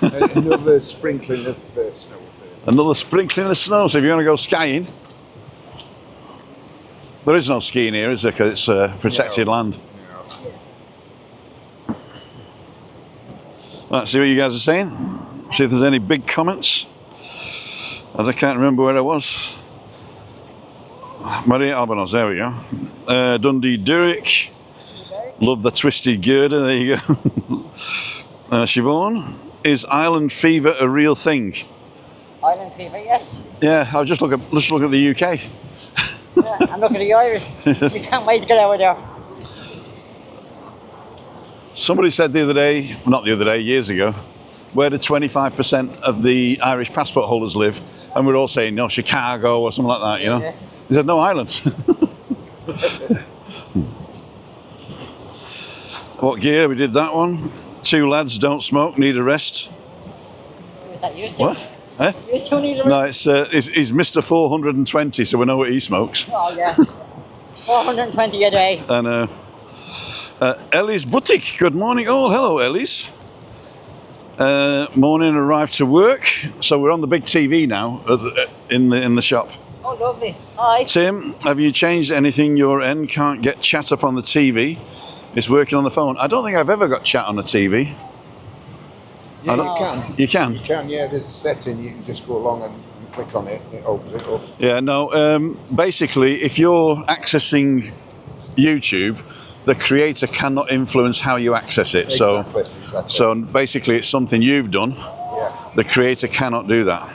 another sprinkling of snow. Another sprinkling of snow. So if you're going to go skiing, there is no skiing here, is there? Because it's protected land. No. Let's see what you guys are saying. See if there's any big comments. I can't remember where I was. Maria Albanos, there we go. Dundee Durrick. Love the twisted girder, there you go. Siobhan, is island fever a real thing? Island fever, yes. Yeah, I'll just look at the UK. Yeah, and look at the Irish. We can't wait to get out of there. Somebody said the other day, not the other day, years ago, where did 25% of the Irish passport holders live? And we're all saying, no, Chicago or something like that, you know. Yeah. He said, no, Ireland. What gear? We did that one. 2 lads don't smoke, need a rest. Was that you? What? Eh? You still need a No, it's Mr. 420, so we know what he smokes. Oh, yeah. 420 a day. And Ellie's Boutique. Good morning. Oh, hello, Ellie's. Morning, arrived to work. So we're on the big TV now in the shop. Oh, lovely. Hi. Tim, have you changed anything your end? Can't get chat up on the TV. It's working on the phone. I don't think I've ever got chat on the TV. Yeah, you can. You can? You can, yeah. There's a setting. You can just go along and click on it. It opens it up. Yeah, no. Basically, if you're accessing YouTube, the creator cannot influence how you access it. Exactly. So basically, it's something you've done. Yeah. The creator cannot do that.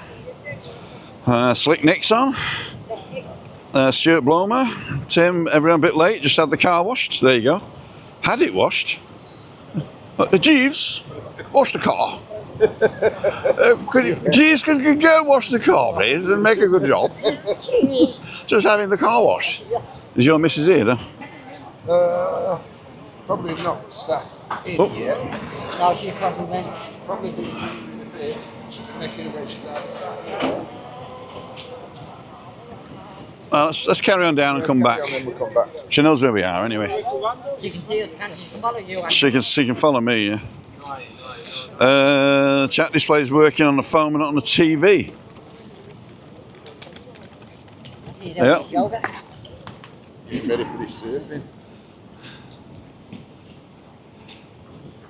Slick Nick's on. Stuart Blomer. Tim, everyone a bit late. Just had the car washed. There you go. Had it washed. Jeeves, wash the car. Jeeves, could you go wash the car, please, and make a good job? Just having the car washed. Is your missus here, then? Probably not sat in yet. No, she probably went. Probably be in a bit. She'll be making a way she's out. Well, let's carry on down and come back. And then we'll come back. She knows where we are, anyway. You can see us, can't you? She can follow you. She can follow me, yeah. Chat display is working on the phone and not on the TV. Yeah. Yoga. You ready for this surfing?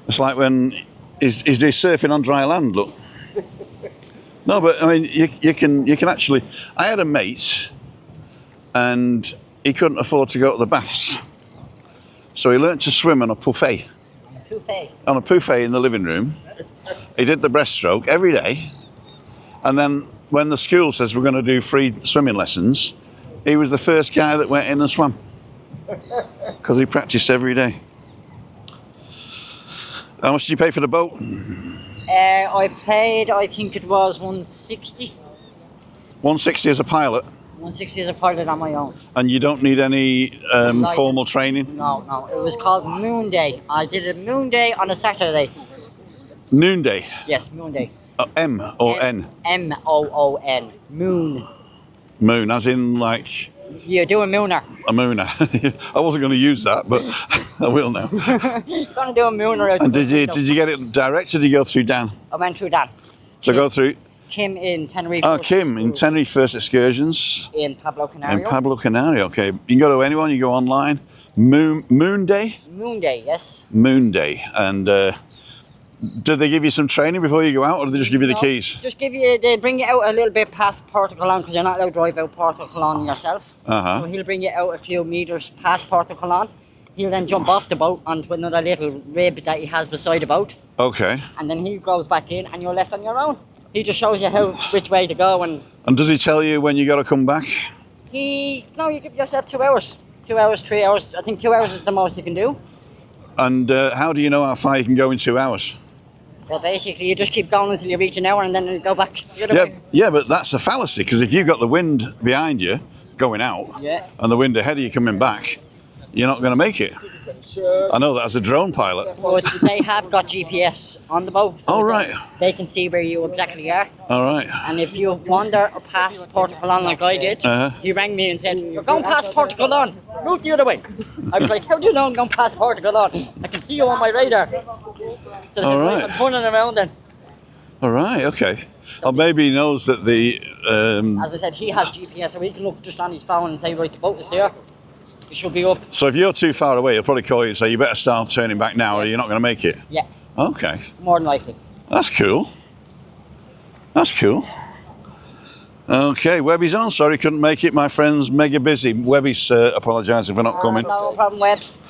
It's like when he's surfing on dry land. Look. No, but I mean, you can actually. I had a mate, and he couldn't afford to go to the baths, so he learnt to swim on a buffet. On a buffet in the living room. He did the breaststroke every day, and then when the school says we're going to do free swimming lessons, he was the first guy that went in and swam because he practiced every day. How much did you pay for the boat? I paid, I think it was 160. 160 as a pilot. 160 as a pilot on my own. And you don't need any formal training? No. It was called Moon Day. I did a Moon Day on a Saturday. Noonday? Yes, Moon Day. M or N? M-O-O-N. Moon. Moon, as in like... You do a mooner. A mooner. I wasn't going to use that, but I will now. Gonna do a mooner out. And did you get it direct or did you go through Dan? I went through Dan. So go through... Kim in Tenerife. Oh, Kim in Tenerife First Excursions. In Pablo Canario. In Pablo Canario, okay. You can go to anyone, you go online. Moon Day? Moon Day, yes. Moon Day. And did they give you some training before you go out, or did they just give you the keys? Just they bring you out a little bit past Porto Colón, because you're not allowed to drive out Porto Colón yourself. Uh-huh. So he'll bring you out a few meters past Porto Colón. He'll then jump off the boat onto another little rib that he has beside the boat. Okay. And then he goes back in and you're left on your own. He just shows you which way to go. And does he tell you when you got to come back? No, you give yourself 2 hours. 2 hours, 3 hours. I think 2 hours is the most you can do. And how do you know how far you can go in 2 hours? Well, basically, you just keep going until you reach an hour and then you go back the other way. Yeah, but that's a fallacy, because if you've got the wind behind you going out and the wind ahead of you coming back, you're not going to make it. I know that as a drone pilot. But they have got GPS on the boat. So right. They can see where you exactly are. All right. And if you wander past Porto Colón like I did, he rang me and said, "You're going past Porto Colón. Move the other way." I was like, "How do you know I'm going past Porto Colón? I can see you on my radar." So I said, "Right, I'm turning around then." All right, okay. Or maybe he knows that the... As I said, he has GPS, so he can look just on his phone and say, "Right, the boat is there. It should be up." So if you're too far away, he'll probably call you and say, "You better start turning back now or you're not going to make it." Yeah. Okay. More than likely. That's cool. That's cool. Okay, Webby's on. Sorry, couldn't make it. My friend's mega busy. Webby's apologising for not coming. No problem, Webbs.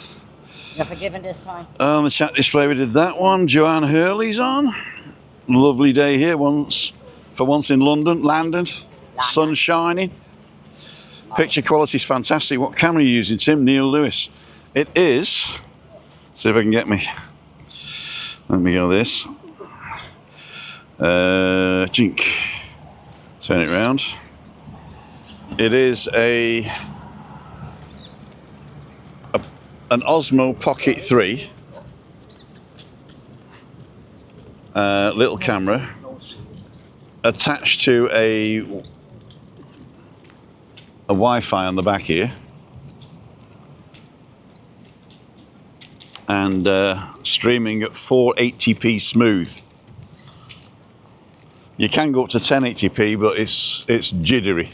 You're forgiven this time. On the chat display, we did that one. Joanne Hurley's on. Lovely day here. For once in London. Landed. Sun shining. Picture quality is fantastic. What camera are you using, Tim? Neil Lewis. It is. See if I can get me. Let me go this. Jink. See if Turn it round. It is an Osmo Pocket 3. Little camera attached to a Wi-Fi on the back here, and streaming at 480p smooth. You can go up to 1080p, but it's jittery.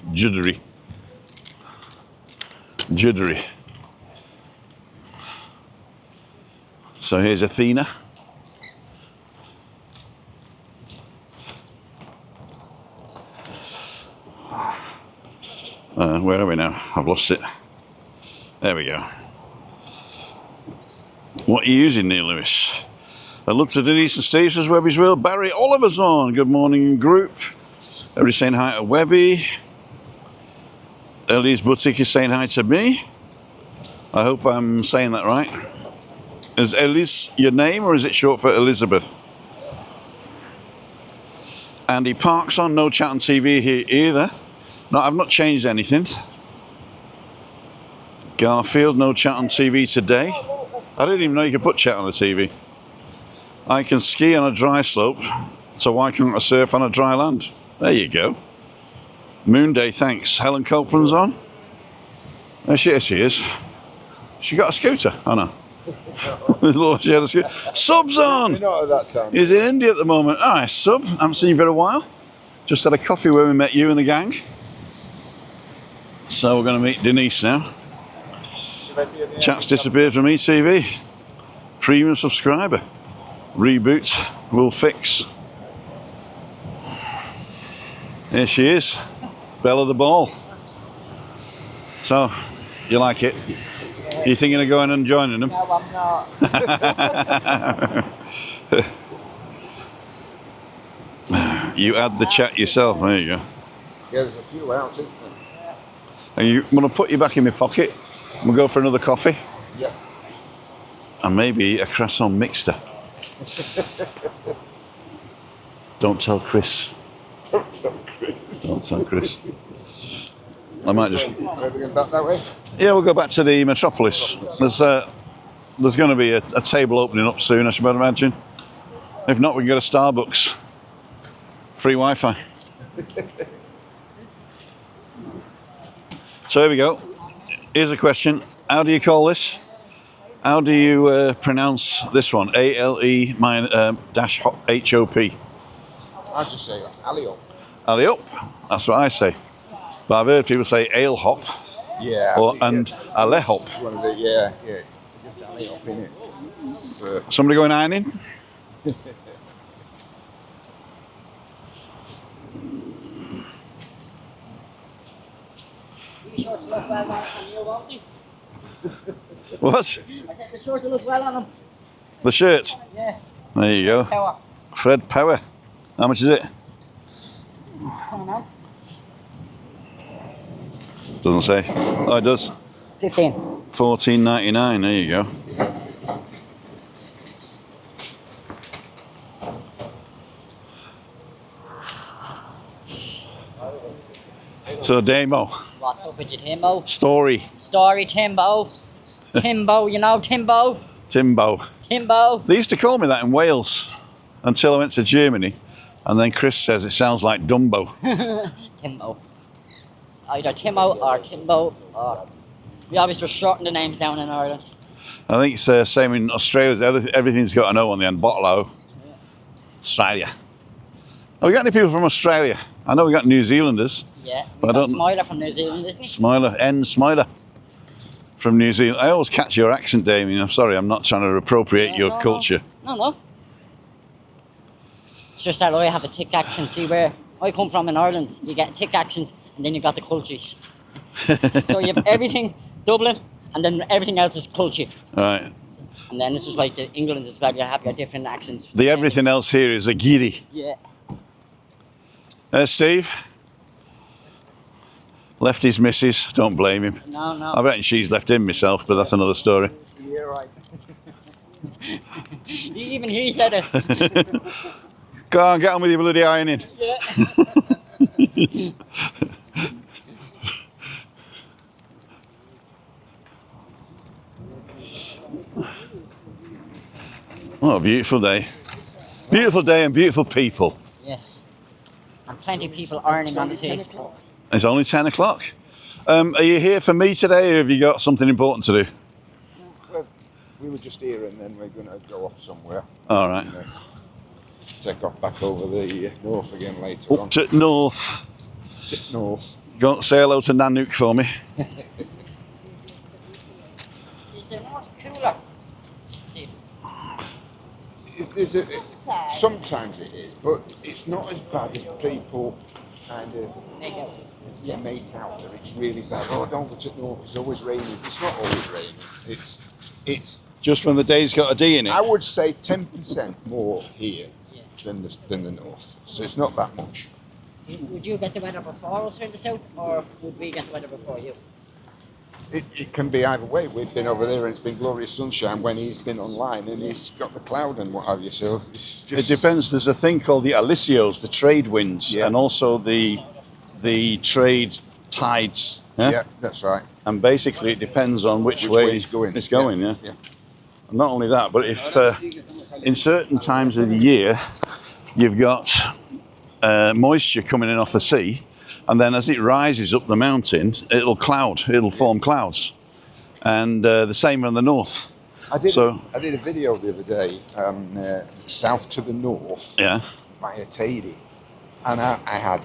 So here's Athena. Where are we now? I've lost it. There we go. What are you using, Neil Lewis? Hello to Denise and Steve, says Webby's Will. Barry Oliver's on. Good morning, group. Everybody saying hi to Webby. Ellie's Boutique is saying hi to me. I hope I'm saying that right. Is Ellie's your name, or is it short for Elizabeth? Andy Park's on. No chat on TV here either. No, I've not changed anything. Garfield, no chat on TV today. I didn't even know you could put chat on the TV. I can ski on a dry slope, so why can't I surf on a dry land? There you go. Moon Day, thanks. Helen Copeland's on. There she is. She got a scooter? Oh no. She had a scooter. Sub's on! You're not at that time. He's in India at the moment. Hi, Sub. Haven't seen you for a while. Just had a coffee where we met you and the gang. So we're going to meet Denise now. Chat's disappeared from ETV. Premium subscriber. Reboot will fix. Here she is. Belle of the ball. So, you like it? Are you thinking of going and joining them? No, I'm not. You add the chat yourself. There you go. Yeah, there's a few out, isn't there? And I'm going to put you back in my pocket. We'll go for another coffee. Yeah. And maybe a croissant mixture. Don't tell Chris. Don't tell Chris. Don't tell Chris. I might just... Are we going back that way? Yeah, we'll go back to the Metropolis. There's going to be a table opening up soon, I should imagine. If not, we can go to Starbucks. Free Wi-Fi. So here we go. Here's a question. How do you call this? How do you pronounce this one? ALE-HOP. I just say alley-up. Alley-up. That's what I say. But I've heard people say ale hop. Yeah. And alley hop. One of the, yeah. Just alley-up, innit? So, Somebody going ironing? These shorts look well on you, won't they? What? I said the shorts look well on them. The shirt? Yeah. There you go. Power. Fred Power. How much is it? Coming out. Doesn't say. Oh, it does. 15. $14.99. There you go. So, Damo. What's up with you, Timbo? Story. Timbo. Timbo, you know Timbo? Timbo. Timbo. They used to call me that in Wales until I went to Germany. And then Chris says it sounds like Dumbo. Timbo. Either Timo or Timbo, or we always just shorten the names down in Ireland. I think it's the same in Australia. Everything's got an O on the end. Bottle O. Australia. Have we got any people from Australia? I know we got New Zealanders. Yeah, but I don't. Smiler from New Zealand, isn't he? Smiler from New Zealand. I always catch your accent, Damien. I'm sorry, I'm not trying to appropriate your culture. No. It's just that I have a thick accent. See, where I come from in Ireland, you get a thick accent, and then you got the cultures. So you have everything Dublin, and then everything else is culture. Right. And then it's just like the England as well. You have your different accents. The everything else here is a giddy. Yeah. Steve. Left his missus. Don't blame him. No. I reckon she's left him myself, but that's another story. You're right. Even he said it. Go on, get on with your bloody ironing. Yeah. Oh, beautiful day. Beautiful day and beautiful people. Yes. And plenty of people ironing on the sea. It's only 10 o'clock. Are you here for me today, or have you got something important to do? Well, we were just here and then we're going to go off somewhere. All right. And, take off back over the north again later on. Up to north. North. Go say hello to Nanook for me. Is there more cooler? Steve? Sometimes it is, but it's not as bad as people kind of make out that it's really bad. Oh, don't go to north, it's always raining. It's not always raining. It's just when the day's got a D in it. I would say 10% more here than the north. So it's not that much. Would you get the weather before us here in the south, or would we get the weather before you? It can be either way. We've been over there and it's been glorious sunshine when he's been online and he's got the cloud and what have you. So it's just... It depends. There's a thing called the alisios, the trade winds, and also the trade tides. Yeah, that's right. And basically it depends on which way it's going. It's going, yeah. And not only that, but if in certain times of the year you've got moisture coming in off the sea, and then as it rises up the mountain, it'll form clouds. And the same on the north. I did a video the other day, south to the north, via Tady, and I had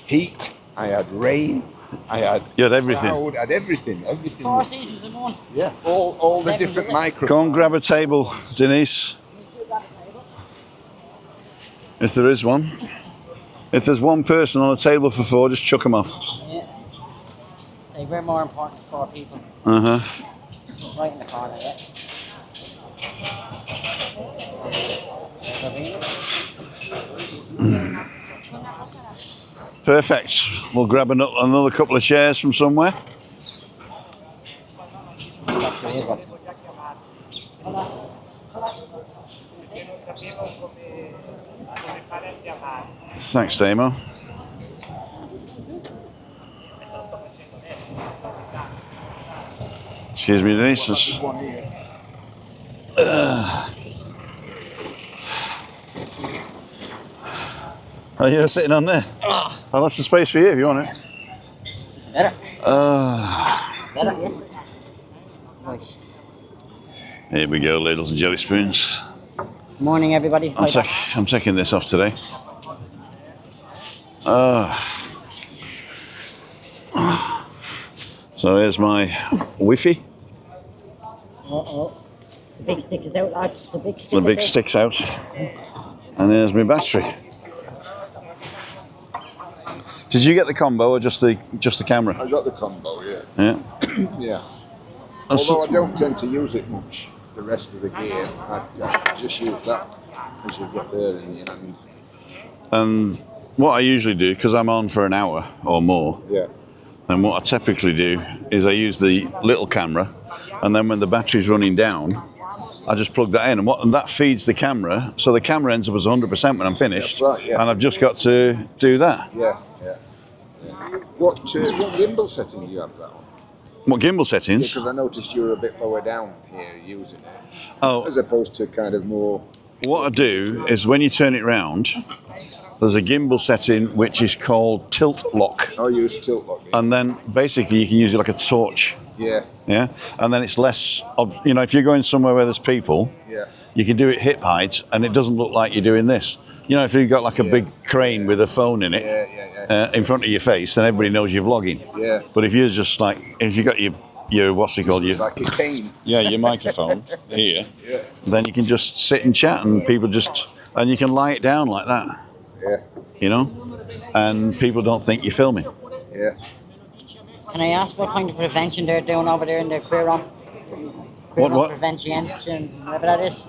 heat, I had rain, I had everything. Cloud, I had everything. 4 seasons in one. Yeah, all the different microphones. Go and grab a table, Denise. If there is one. If there's one person on a table for 4, just chuck them off. Yeah. Say we're more important than 4 people. Right in the corner, Perfect. We'll grab another couple of chairs from somewhere. Thanks, Damo. Excuse me, Denise. Oh, you're sitting on there? Oh, that's the space for you if you want it. It's better. Better, yes. Nice. Here we go, ladles and jelly spoons. Morning, everybody. I'm taking this off today. So here's my Wi-Fi. The big stick is out, lads. The big stick's out. And there's my battery. Did you get the combo or just the camera? I got the combo, yeah. Yeah. Yeah. Although I don't tend to use it much, the rest of the gear, I just use that as you've got there in the end. And what I usually do, because I'm on for an hour or more, and what I typically do is I use the little camera, and then when the battery's running down, I just plug that in, and that feeds the camera, so the camera ends up as 100% when I'm finished, and I've just got to do that. Yeah. What gimbal setting do you have that on? What gimbal settings? Because I noticed you were a bit lower down here using it. Oh. As opposed to kind of more... What I do is when you turn it round, there's a gimbal setting which is called tilt lock. Oh, you use tilt lock. And then basically you can use it like a torch. Yeah. Yeah. And then it's less, if you're going somewhere where there's people, you can do it hip height and it doesn't look like you're doing this. If you've got like a big crane with a phone in it in front of your face, then everybody knows you're vlogging. Yeah. But if you're just like, if you've got your what's it called? Like a cane. Yeah, your microphone here. Yeah. Then you can just sit and chat and people and you can lie it down like that. Yeah. And people don't think you're filming. Yeah. Can I ask what kind of prevention they're doing over there in the Queeron? What? Prevention, whatever that is.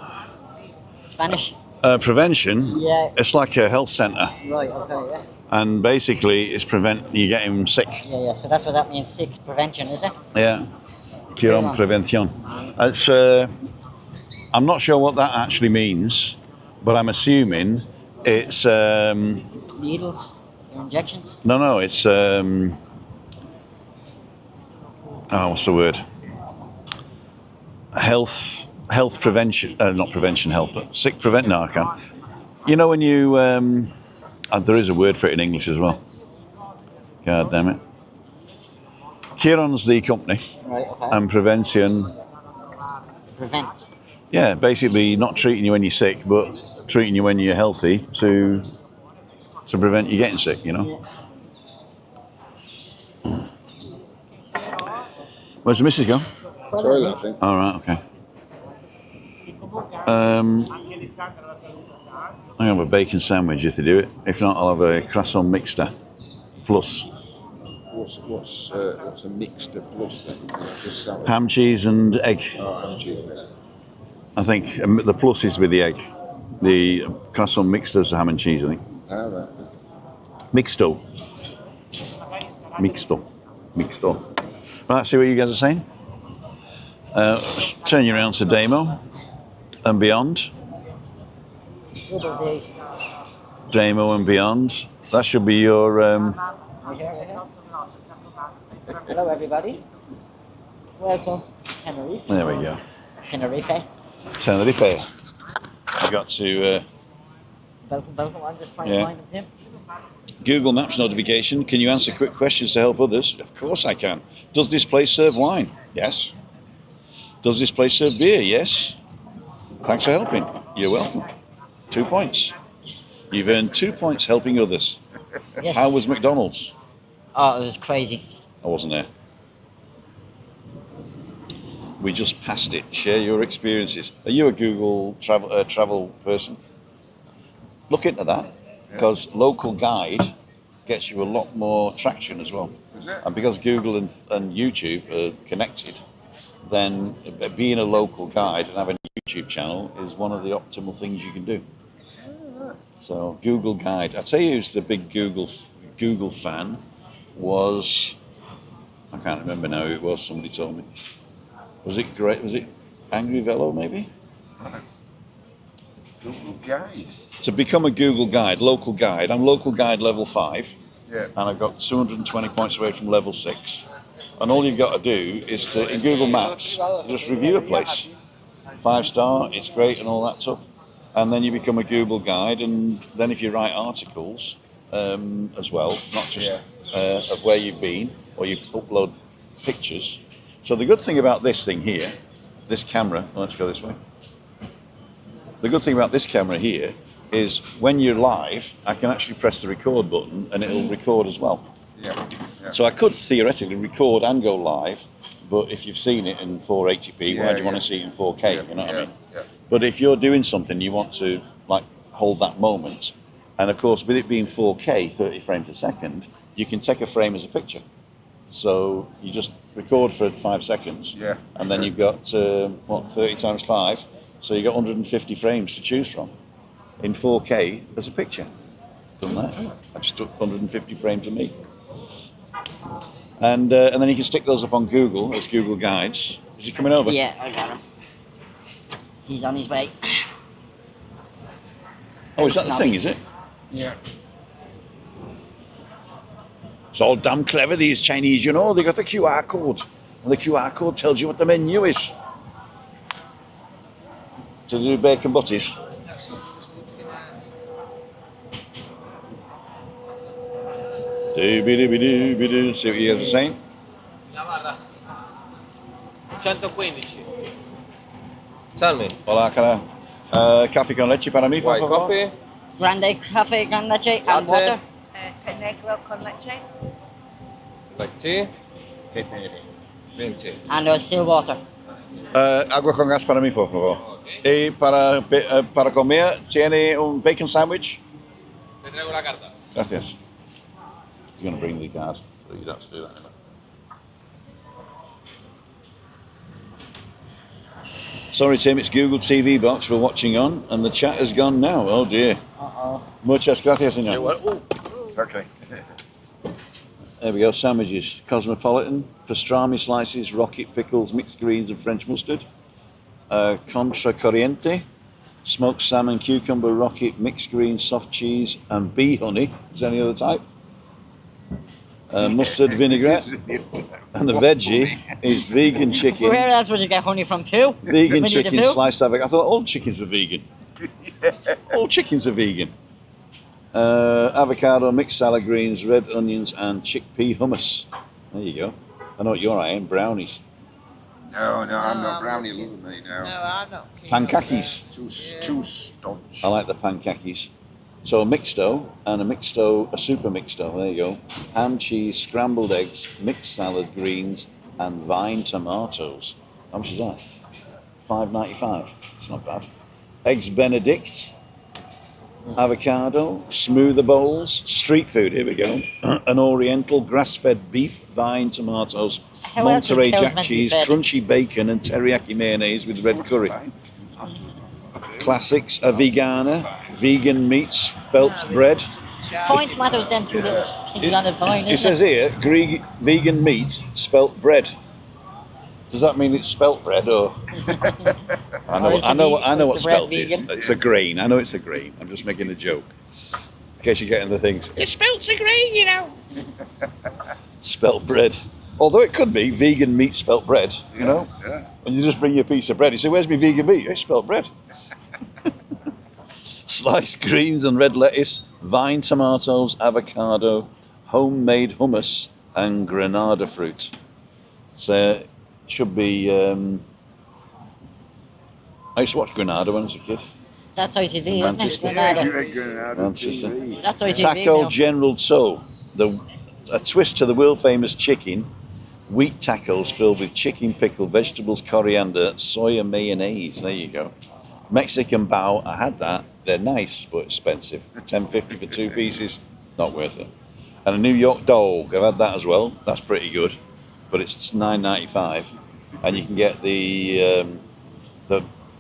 Spanish? Prevention? Yeah. It's like a health centre. Right, okay, yeah. And basically it's prevent you getting sick. Yeah, so that's what that means, sick prevention, is it? Yeah. Queeron prevention. It's, I'm not sure what that actually means, but I'm assuming it's... Needles? Your injections? No, it's what's the word? Health prevention, not prevention help, but sick prevent. No, I can't. You know when you there is a word for it in English as well. God damn it. Kieran's the company, Right, okay. and prevention. Prevents. Yeah, basically not treating you when you're sick, but treating you when you're healthy to prevent you getting sick. You know. Where's the missus gone? Toilet, I think. All right, okay. I'm gonna have a bacon sandwich if they do it. If not, I'll have a croissant mixta plus What's a mixed plus then? Just salad. ham, cheese, and egg. Oh, ham cheese. I think the plus is with the egg. The croissant mixta's the ham and cheese, I think. Ah, right. Mixto. Right, see what you guys are saying? Let's turn you around to Damo and beyond. Damo and beyond. That should be your. Hello, everybody. Welcome, Tenerife. There we go. Tenerife. Tenerife. I got to Welcome. I'm just trying to find him. Google Maps notification. Can you answer quick questions to help others? Of course I can. Does this place serve wine? Yes. Does this place serve beer? Yes. Thanks for helping. You're welcome. 2 points. You've earned 2 points helping others. Yes. How was McDonald's? Oh, it was crazy. I wasn't there. We just passed it. Share your experiences. Are you a Google travel person? Look into that, because local guide gets you a lot more traction as well. Is it? And because Google and YouTube are connected, then being a local guide and having a YouTube channel is one of the optimal things you can do. So Google Guide. I tell you, who's the big Google fan was. I can't remember now who it was. Somebody told me. Was it great? Was it Angry Velo maybe? Google Guide. To become a Google Guide, local guide. I'm local guide level 5. Yeah. And I've got 220 points away from level 6. And all you've got to do is to, in Google Maps, just review a place. 5-star, it's great and all that stuff. And then you become a Google Guide, and then if you write articles as well, not just of where you've been, or you upload pictures. So the good thing about this thing here, this camera, let's go this way. The good thing about this camera here is when you're live, I can actually press the record button and it'll record as well. Yeah. So I could theoretically record and go live, but if you've seen it in 480p, why do you want to see it in 4K? You know what I mean? Yeah. But if you're doing something, you want to like hold that moment. And of course, with it being 4K, 30 frames a second, you can take a frame as a picture. So you just record for 5 seconds, and then you've got 30 times 5, so you've got 150 frames to choose from. In 4K, as a picture. Done that. I just took 150 frames of me. And then you can stick those up on Google as Google Guides. Is he coming over? Yeah, I got him. He's on his way. Oh, is that the thing, is it? Yeah. It's all damn clever, these Chinese, you know. They got the QR code. And the QR code tells you what the menu is. To do bacon butties. Do-be-do-be-do-be-do. See what you guys are saying? 115. Salmi. Hola, cara. Café con leche para mí, por White favor. coffee. Grande cafe con leche and Latte. water. Té negro con leche. Black tea. 20. Green tea. And still water. Agua con gas para mí, por favor. Y para comer, ¿tiene un bacon sandwich? Te traigo la carta. Gracias. He's going to bring the card, so you don't have to do that anymore. Sorry, Tim, it's Google TV box we're watching on, and the chat has gone now. Oh dear. Uh-oh. Muchas gracias, señor. Okay. There we go, sandwiches. Cosmopolitan, pastrami slices, rocket pickles, mixed greens and French mustard. Contra corriente, smoked salmon, cucumber, rocket, mixed greens, soft cheese and bee honey. Is there any other type? mustard vinaigrette, and the veggie is vegan chicken. Where else would you get honey from too? Vegan Winnie the chicken Pooh? sliced avocado. I thought all chickens were vegan. All chickens are vegan. Avocado, mixed salad greens, red onions, and chickpea hummus. There you go. I know what you're eating, brownies. No, I'm not brownie lover, mate. No. No, I'm not keen. Pancakes. Too staunch. I like the pancakes. So a mixto and a super mixto. There you go. Ham, cheese, scrambled eggs, mixed salad greens, and vine tomatoes. How much is that? $5.95. It's not bad. Eggs Benedict, avocado, smoother bowls, street food. Here we go. An oriental grass-fed beef, vine tomatoes, How else is Monterey cows jack meant to be cheese, fed? crunchy bacon, and teriyaki mayonnaise with red curry. Classics, a vegana, vegan meat, spelt bread. Vine tomatoes, them two little things on the vine, It isn't says here, vegan meat, spelt bread. Does that mean it's spelt bread or? I know what is the bread spelt is. vegan? It's a grain. I know it's a grain. I'm just making a joke. In case you're getting the things. It's spelt a grain, you know. Spelt bread. Although it could be vegan meat spelt bread, you know. Yeah. And you just bring your piece of bread. You say, "Where's my vegan meat?" It's spelt bread. Sliced greens and red lettuce, vine tomatoes, avocado, homemade hummus, and granada fruit. So should be. I used to watch Granada when I was a kid. That's ITV, isn't it? Manchester. Granada. Manchester. That's ITV Taco now. General Tso, a twist to the world famous chicken. Wheat tacos filled with chicken pickle, vegetables, coriander, soya mayonnaise. There you go. Mexican bao, I had that. They're nice but expensive. $10.50 for 2 pieces, not worth it. And a New York dog, I've had that as well. That's pretty good, but it's $9.95, and you can get the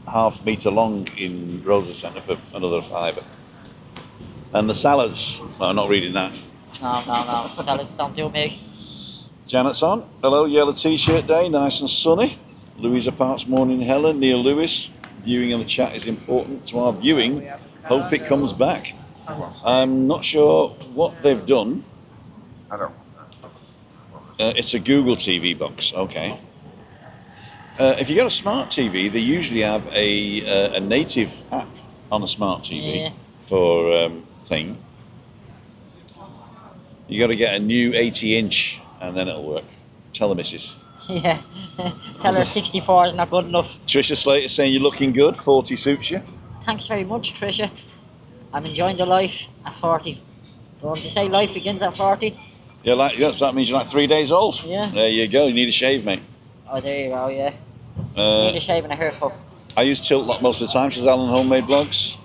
half meter long in Rosa Centre for another $5. And the salads, well, I'm not reading that. No. Salads don't do me. Janet's on. Hello, yellow t-shirt day, nice and sunny. Louisa Parks, morning Helen. Neil Lewis, viewing in the chat is important to our viewing. Hope it comes back. I'm not sure what they've done. I don't. It's a Google TV box, okay. If you got a smart TV, they usually have a native app on a smart TV for thing. You got to get a new 80-inch and then it'll work. Tell the missus. Yeah. Tell her 64 is not good enough. Trisha Slater saying you're looking good. 40 suits you. Thanks very much, Tricia. I'm enjoying the life at 40. Don't you say life begins at 40? Yeah, so that means you're like 3 days old. Yeah. There you go. You need a shave, mate. Oh, there you go, yeah. Need a shave and a haircut. I use Tilt Lock most of the time, says Alan Homemade Blogs.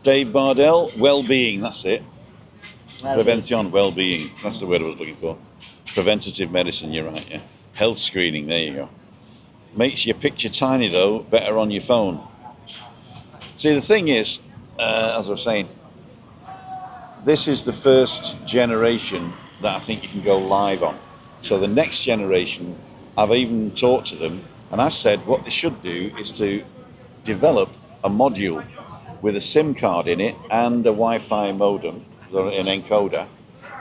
Dave Bardell, well-being, that's it. Prevention, well-being. That's the word I was looking for. Preventative medicine, you're right, yeah. Health screening, there you go. Makes your picture tiny, though, better on your phone. See, the thing is, as I was saying, this is the first generation that I think you can go live on. So the next generation, I've even talked to them, and I said what they should do is to develop a module with a SIM card in it and a Wi-Fi modem, an encoder,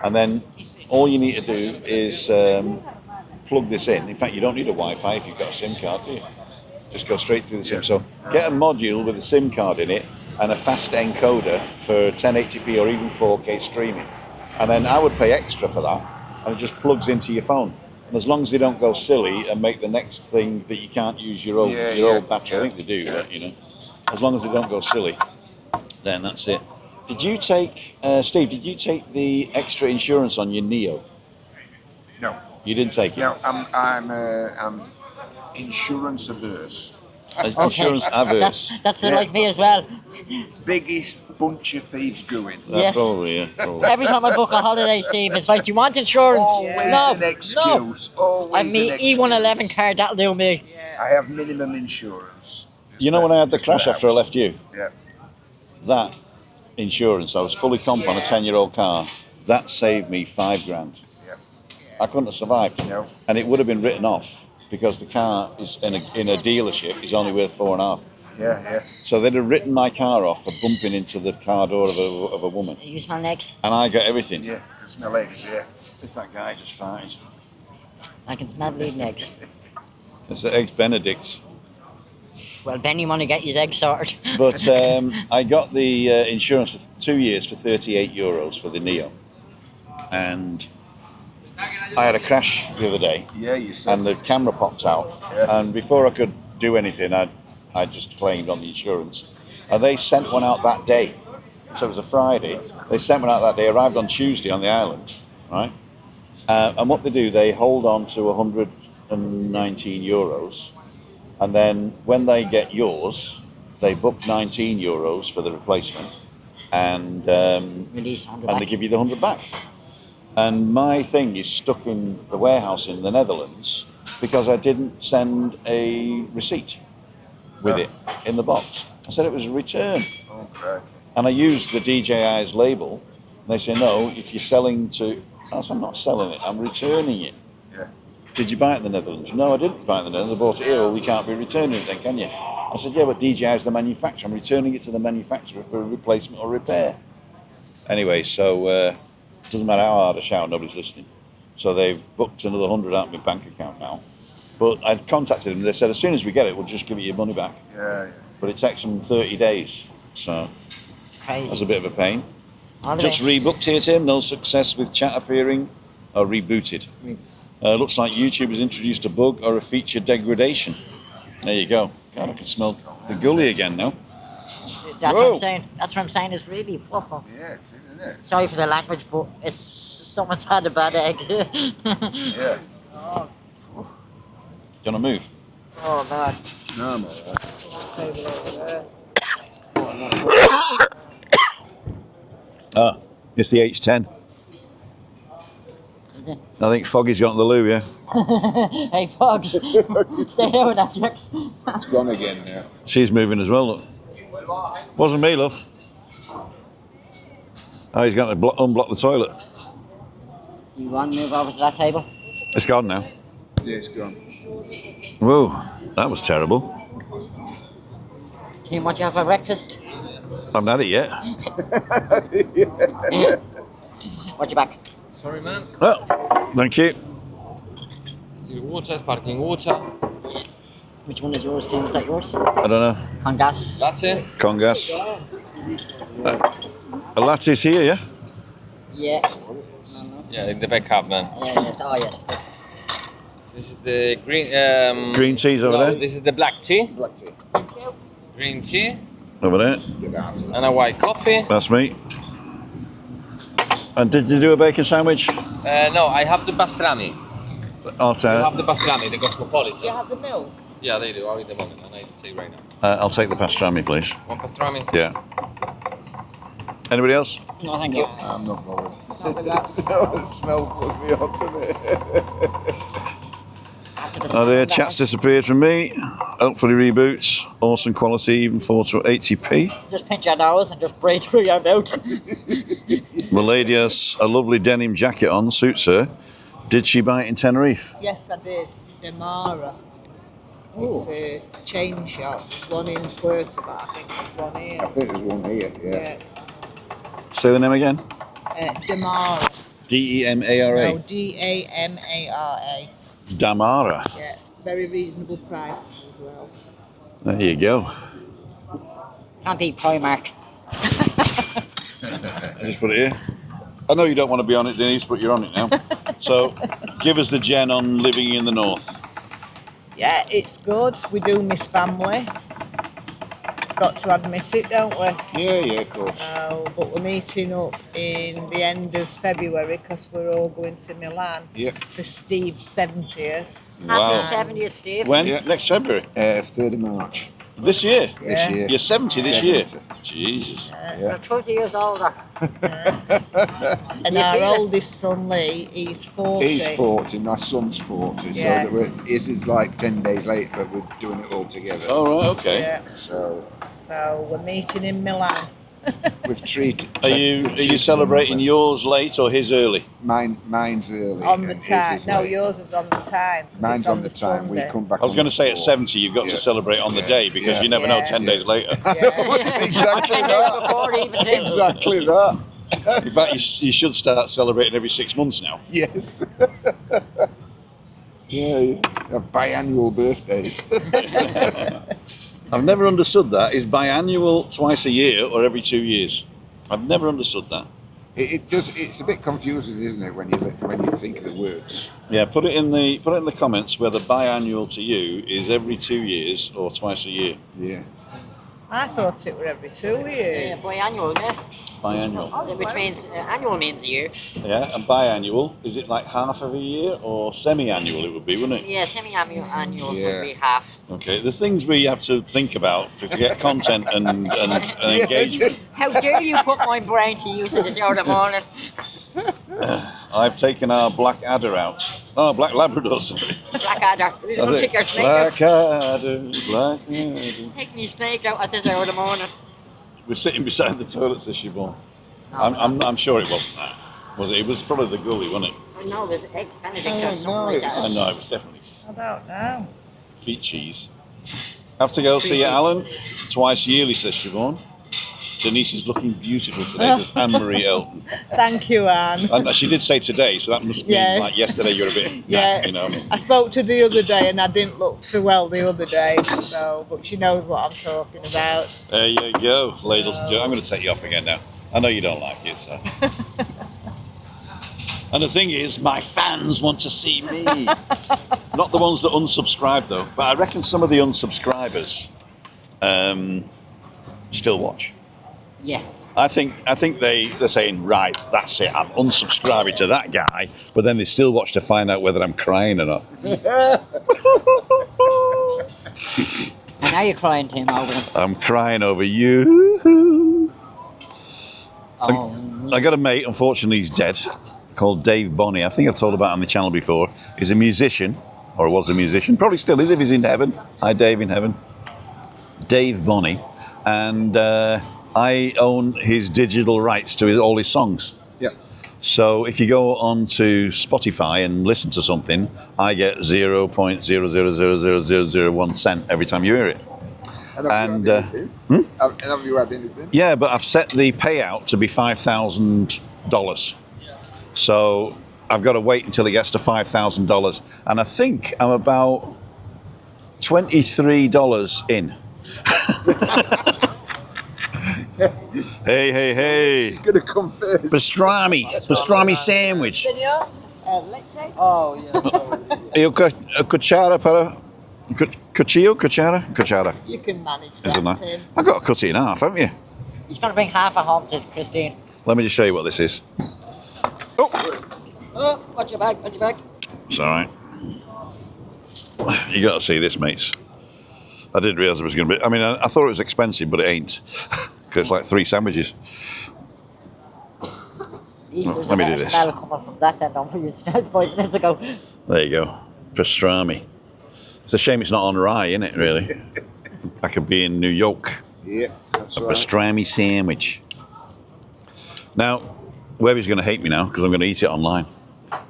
and then all you need to do is plug this in. In fact, you don't need a Wi-Fi if you've got a SIM card, do you? Just go straight through the SIM. So get a module with a SIM card in it and a fast encoder for 1080p or even 4K streaming. And then I would pay extra for that, and it just plugs into your phone. And as long as they don't go silly and make the next thing that you can't use your old battery, I think they do, but you know, as long as they don't go silly, then that's it. Did you take, Steve, did you take the extra insurance on your Neo? No. You didn't take it? No, I'm insurance averse. Insurance averse. That's like me as well. Biggest bunch of thieves going. Yes. Probably, yeah. Probably. Every time I book a holiday, Steve, it's like, do you want insurance? Always No, an excuse. Always I'm me an excuse. E111 card, that'll do me. I have minimum insurance. You know when I had the crash after I left you? Yeah. That insurance, I was fully comp on a 10-year-old car, that saved me $5,000. Yeah. I couldn't have survived. No. And it would have been written off because the car is in a dealership is only worth 4.5. Yeah. So they'd have written my car off for bumping into the car door of a woman. You smell eggs? And I got everything. Yeah, you can smell eggs, yeah. It's that guy just farted. I can smell bleeding eggs. It's the Eggs Benedicts. Well, Ben, you want to get his eggs sorted. But I got the insurance for 2 years for €38 for the Neo. And I had a crash the other day. Yeah, you said. And the camera popped out. Yeah. And before I could do anything, I just claimed on the insurance. And they sent one out that day. So it was a Friday. They sent one out that day, arrived on Tuesday on the island, right? And what they do, they hold on to €119. And then when they get yours, they book €19 for the replacement. And Release 100 and back. they give you the 100 back. And my thing is stuck in the warehouse in the Netherlands because I didn't send a receipt with it in the box. I said it was a return. Okay. And I used the DJI's label. And they say, no, if you're selling to... I said, I'm not selling it, I'm returning it. Yeah. Did you buy it in the Netherlands? No, I didn't buy it in the Netherlands. I bought it here. Well, we can't be returning it then, can you? I said, yeah, but DJI is the manufacturer. I'm returning it to the manufacturer for a replacement or repair. Anyway, so it doesn't matter how hard I shout, nobody's listening. So they've booked another 100 out of my bank account now. But I contacted them. They said, as soon as we get it, we'll just give you your money back. Yeah. But it takes them 30 days. So Crazy. that's a bit of a pain. All the Just best. rebooked here, Tim. No success with chat appearing. Or rebooted. Looks like YouTube has introduced a bug or a feature degradation. There you go. God, I can smell the gully again now. That's Whoa. what I'm saying. That's what I'm saying. It's really awful. Yeah, it is, isn't it? Sorry for the language, but it's someone's had a bad egg. Yeah. You want to move? Oh man. No, I'm alright. Ah, it's the H10. I think Foggy's got the loo, yeah? Hey, Fox. Stay there with that, Jax. It's gone again now. She's moving as well, look. Wasn't me, love. Oh, he's going to unblock the toilet. You want to move over to that table? It's gone now. Yeah, it's gone. Whoa, that was terrible. Team, what do you have for breakfast? I haven't had it yet. Watch your back. Sorry, man. Oh, thank you. Still water, sparkling water. Which one is yours, Team? Is that yours? I don't know. Congas. Latte. Congas. A latte's here, yeah? Yeah. Yeah, in the backup, man. Yes. Oh, yes. This is the green. Green tea's over no, there. This is the black tea. Black tea. Green tea Over there. Good answers. and a white coffee. That's me. And did you do a bacon sandwich? No, I have the pastrami. I'll You have take. the pastrami, the cosmopolitan. Do you have the milk? Yeah, they do. I'll eat the moment, and I say right now. I'll take the pastrami, please. One pastrami. Yeah. Anybody else? No, thank you. I'm not bothered. Not with that The smell. smell put me off, doesn't it? After the Oh, smell there, of that chat's disappeared from me. Hopefully reboots. Awesome quality, even 480p. one, just pinch your nose and just breathe through your mouth. The lady has a lovely denim jacket on, suits her. Did she buy it in Tenerife? Yes, I did. Demara. It's a chain shop. There's one in Puerto, but I think there's one here. I think there's one here, yeah. Say the name again. Demara. D-E-M-A-R-A. No, Damara. Damara. Yeah, very reasonable prices as well. There you go. Can't beat Primark. I just put it here. I know you don't want to be on it, Denise, but you're on it now. So, give us the gen on living in the north. Yeah, it's good. We do miss family. Got to admit it, don't we? Yeah, of course. But we're meeting up in the end of February because we're all going to Milan Yeah. for Steve's 70th. Wow. Happy 70th, Steve. When? Yeah. Next February? 3rd of March. This year? This year. You're 70 this year? 70. Jesus. You're 20 years older. And our oldest son, Lee, he's 40. He's 40, my son's 40, so Yes. that this is like 10 days late, but we're doing it all together. All right, okay. Yeah. So, So we're meeting in Milan. We've treated. Are you celebrating yours late or his early? Mine's early. On the and his time. is No, late. yours is on the time. 'Cause Mine's it's on the time. We Sunday. come back. I was on going to the say at 4th. 70 you've got to celebrate on the day because you never know 10 days later. Exactly Ten days that. before even too. Exactly that. In fact, you should start celebrating every 6 months now. Yes. Yeah, you have biannual birthdays. I've never understood that. Is biannual twice a year or every 2 years? I've never understood that. It does. It's a bit confusing, isn't it, when you think of the words? Yeah, put it in the comments whether biannual to you is every 2 years or twice a year. Yeah. I thought it were every 2 Yeah, years. biannual, yeah. Biannual. Which means annual means a year. Yeah, and biannual, is it like half of a year or semi-annual it would be, wouldn't it? Yeah, semi-annual annual Yeah. would be half. Okay, the things we have to think about to get content and engagement. How dare you put my brain to use at this hour of the morning? I've taken our black adder out. Oh, black Labrador, sorry. Blackadder. Don't That's take your it. snake out. Black adder, black adder. Take me snake out at this hour of the morning. We're sitting beside the toilets this Siobhan. No, I'm sure it wasn't that. Was it? It was probably the gully, wasn't it? I know it was eggs Benedict or Oh, something no, like it's- I that. know, it was definitely I don't know. feet cheese. Have to go see Alan twice yearly, says Siobhan. Denise is looking beautiful today, says Anne-Marie Elton. Thank you, Anne. And she did say today, so that must mean Yeah. like yesterday you were a bit Yeah. naff, you know. I spoke to her the other day and I didn't look so well the other day, so but she knows what I'm talking about. There you go, ladies and gentlemen. I'm going to take you off again now. I know you don't like it, so. And the thing is, my fans want to see me. Not the ones that unsubscribe, though. But I reckon some of the unsubscribers still watch. Yeah. I think they're saying, right, that's it, I'm unsubscribing to that guy, but then they still watch to find out whether I'm crying or not. And now you're crying to him over him. I'm crying over you. Oh. I got a mate, unfortunately he's dead, called Dave Bonney. I think I've told about him on the channel before. He's a musician, or was a musician, probably still is if he's in heaven. Hi Dave in heaven. Dave Bonney. And I own his digital rights to all his songs. Yeah. So if you go onto Spotify and listen to something, I get 0.0000001 cent every time you hear it. And have you had anything? Yeah, but I've set the payout to be $5,000. So I've got to wait until it gets to $5,000. And I think I'm about $23 in. Hey. He's gonna come first. Pastrami sandwich. Senor, leche? Oh, yeah. Io cuchara para... Cuchillo? Cuchara. You can manage Isn't that, that? Tim. I've got to cut it in half, haven't you? He's going to bring half a home to Christine. Let me just show you what this is. Oh, watch your back. It's all right. You got to see this, mates. I didn't realise it was going to be... I mean, I thought it was expensive, but it ain't. Because it's like 3 sandwiches. There's Let me a do better this. smell coming from that than from you smelled 5 minutes ago. There you go. Pastrami. It's a shame it's not on rye, isn't it, really? I could be in New York. Yeah, that's A right. pastrami sandwich. Now, Webby's going to hate me now because I'm going to eat it online.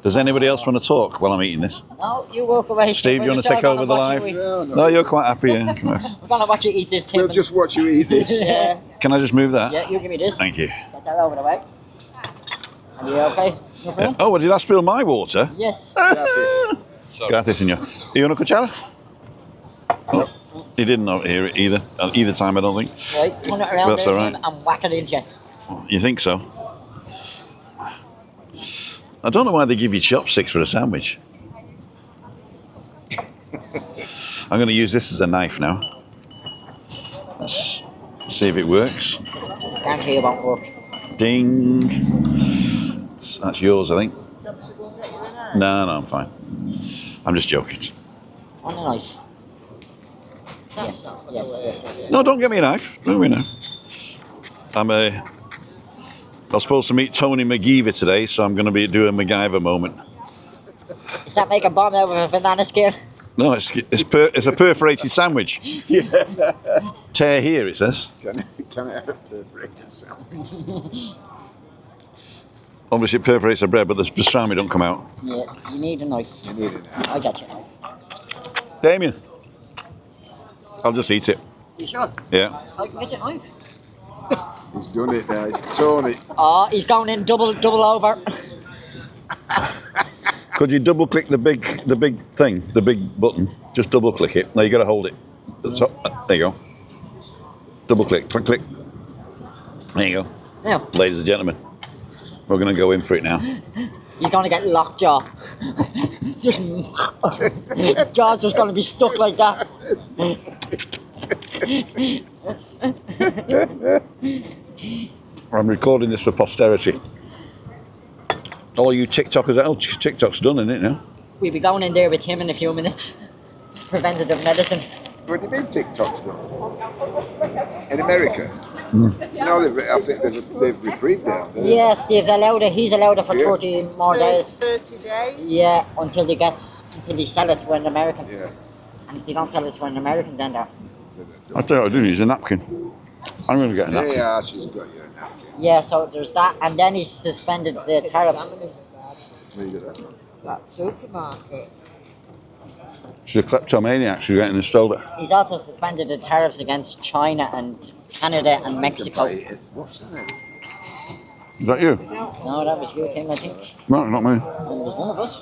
Does anybody else want to talk while I'm eating this? No, you walk away. Steve, We're you want to just take all over the gonna watch live? you eat. No, you're quite happy. Yeah. Come on. We're going to watch you eat this, Tim. We'll just watch you eat this. Yeah. Can I just move that? Yeah, you give me this. Thank you. Get that over the way. Are you okay? No problem? Oh, well, did I spill my water? Yes. Gracias, senor. You want a cuchara? Oh, he didn't hear it either time, I don't think. Right, turn it around That's there, all right. Tim, and whack it into you. You think so? I don't know why they give you chopsticks for a sandwich. I'm going to use this as a knife now. Let's see if it works. Guarantee it won't work. Ding. That's yours, I think. No, I'm fine. I'm just joking. On a knife. Yes. No, don't get me a knife. Don't get me a knife. I was supposed to meet Tony McGeever today, so I'm going to be doing a MacGyver moment. Is that make a bomb out of a banana skin? No, it's a perforated sandwich. Yeah. Tear here, it says. Can I have a perforated sandwich? Obviously, it perforates the bread, but the pastrami don't come out. Yeah, you need a knife. You need it now. I got you. Damien, I'll just eat it. You sure? Yeah. I can get you a knife. He's done it now. He's torn it. Oh, he's going in double over. Could you double click the big thing, the big button? Just double click it. Now you got to hold it. So, there you go. Double click, click, click. There you go. Now, Ladies and gentlemen, we're going to go in for it now. you're going to get lockjaw. Just, jaw's just going to be stuck like that. I'm recording this for posterity. All you TikTokers, TikTok's done, isn't it now? We'll be going in there with him in a few minutes. Preventative medicine. What do you mean TikTok's done? In America? No, I think they've reprieved it. Yes, he's allowed it for 30 more days. 30 days? Yeah, until they sell it to an American. Yeah. And if they don't sell it to an American, then they're... I tell you what I do need is a napkin. I'm going to get a napkin. Yeah, she's got you a napkin. Yeah, so there's that, and then he suspended the tariffs. Where you get that from? That supermarket. She's a kleptomaniac, she's getting stole it. He's also suspended the tariffs against China and Canada and Mexico. What's that? Is that you? No, that was you, Tim, I think. No, not me. And there's one of us.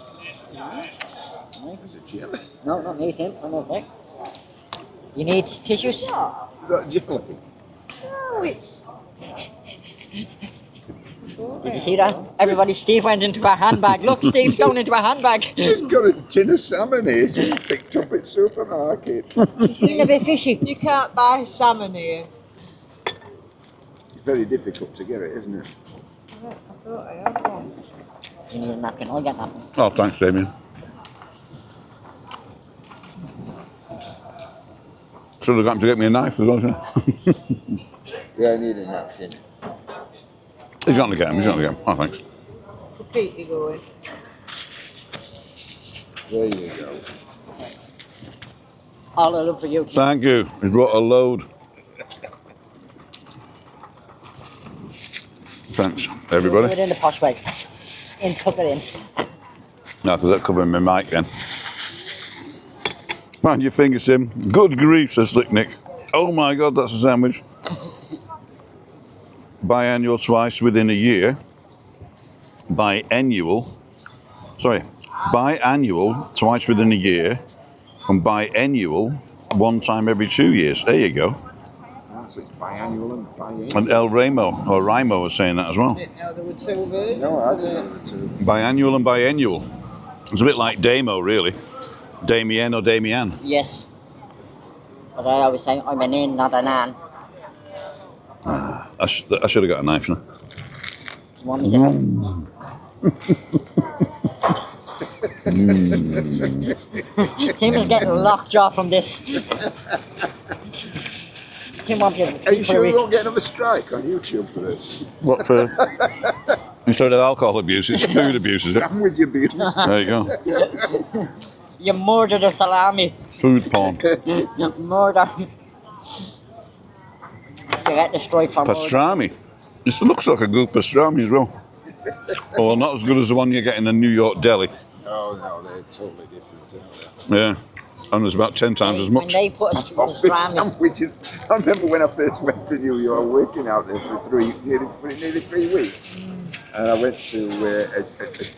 Is it jelly? No, not me, Tim. I'm okay. You need tissues? Is that jelly? No, it's... Did you see that? Everybody, Steve went into a handbag. Look, Steve's going into a handbag. She's got a tin of salmon here she's picked up at supermarket. She's feeling a bit fishy. You can't buy salmon here. It's very difficult to get it, isn't it? I thought I had one. You need a napkin. I'll get a napkin. Oh, thanks, Damien. Should have got him to get me a knife as well, shouldn't I? Yeah, I need a napkin. He's going to get him, he's going to get him. Oh, thanks. Completely going. There you go. All I love for you. Thank you. He's brought a load. Thanks, everybody. Put it in the posh way. Tuck it in. No, because that's covering my mic then. Mind your fingers, Tim. Good grief, says Slick Nick. Oh my God, that's a sandwich. Biannual twice within a year. Biannual twice within a year. And biennial one time every 2 years. There you go. So it's biannual and biennial. And El Rimo was saying that as well. I didn't know there were two versions. No, I didn't know the two. Biannual and biennial. It's a bit like Damo, really. Damien or Damian. Yes. But I always say, I'm an in, not an an. I should have got a knife now. You want me to? Tim is getting lockjaw from this. Tim won't be able to Are sleep you for a sure week. we won't get another strike on YouTube for this? What for? Instead of alcohol abuse, it's food abuse, is it? Sandwich abuse. There you go. You murdered a salami. Food porn. Murder. You get the strike for murder. Pastrami. This looks like a good pastrami as well. Oh, well, not as good as the one you get in a New York deli. No, they're totally different, aren't they? Yeah. And there's about 10 times as When much. they put a pastrami, Sandwiches. I remember when I first went to New York, working out there for nearly 3 weeks. And I went to the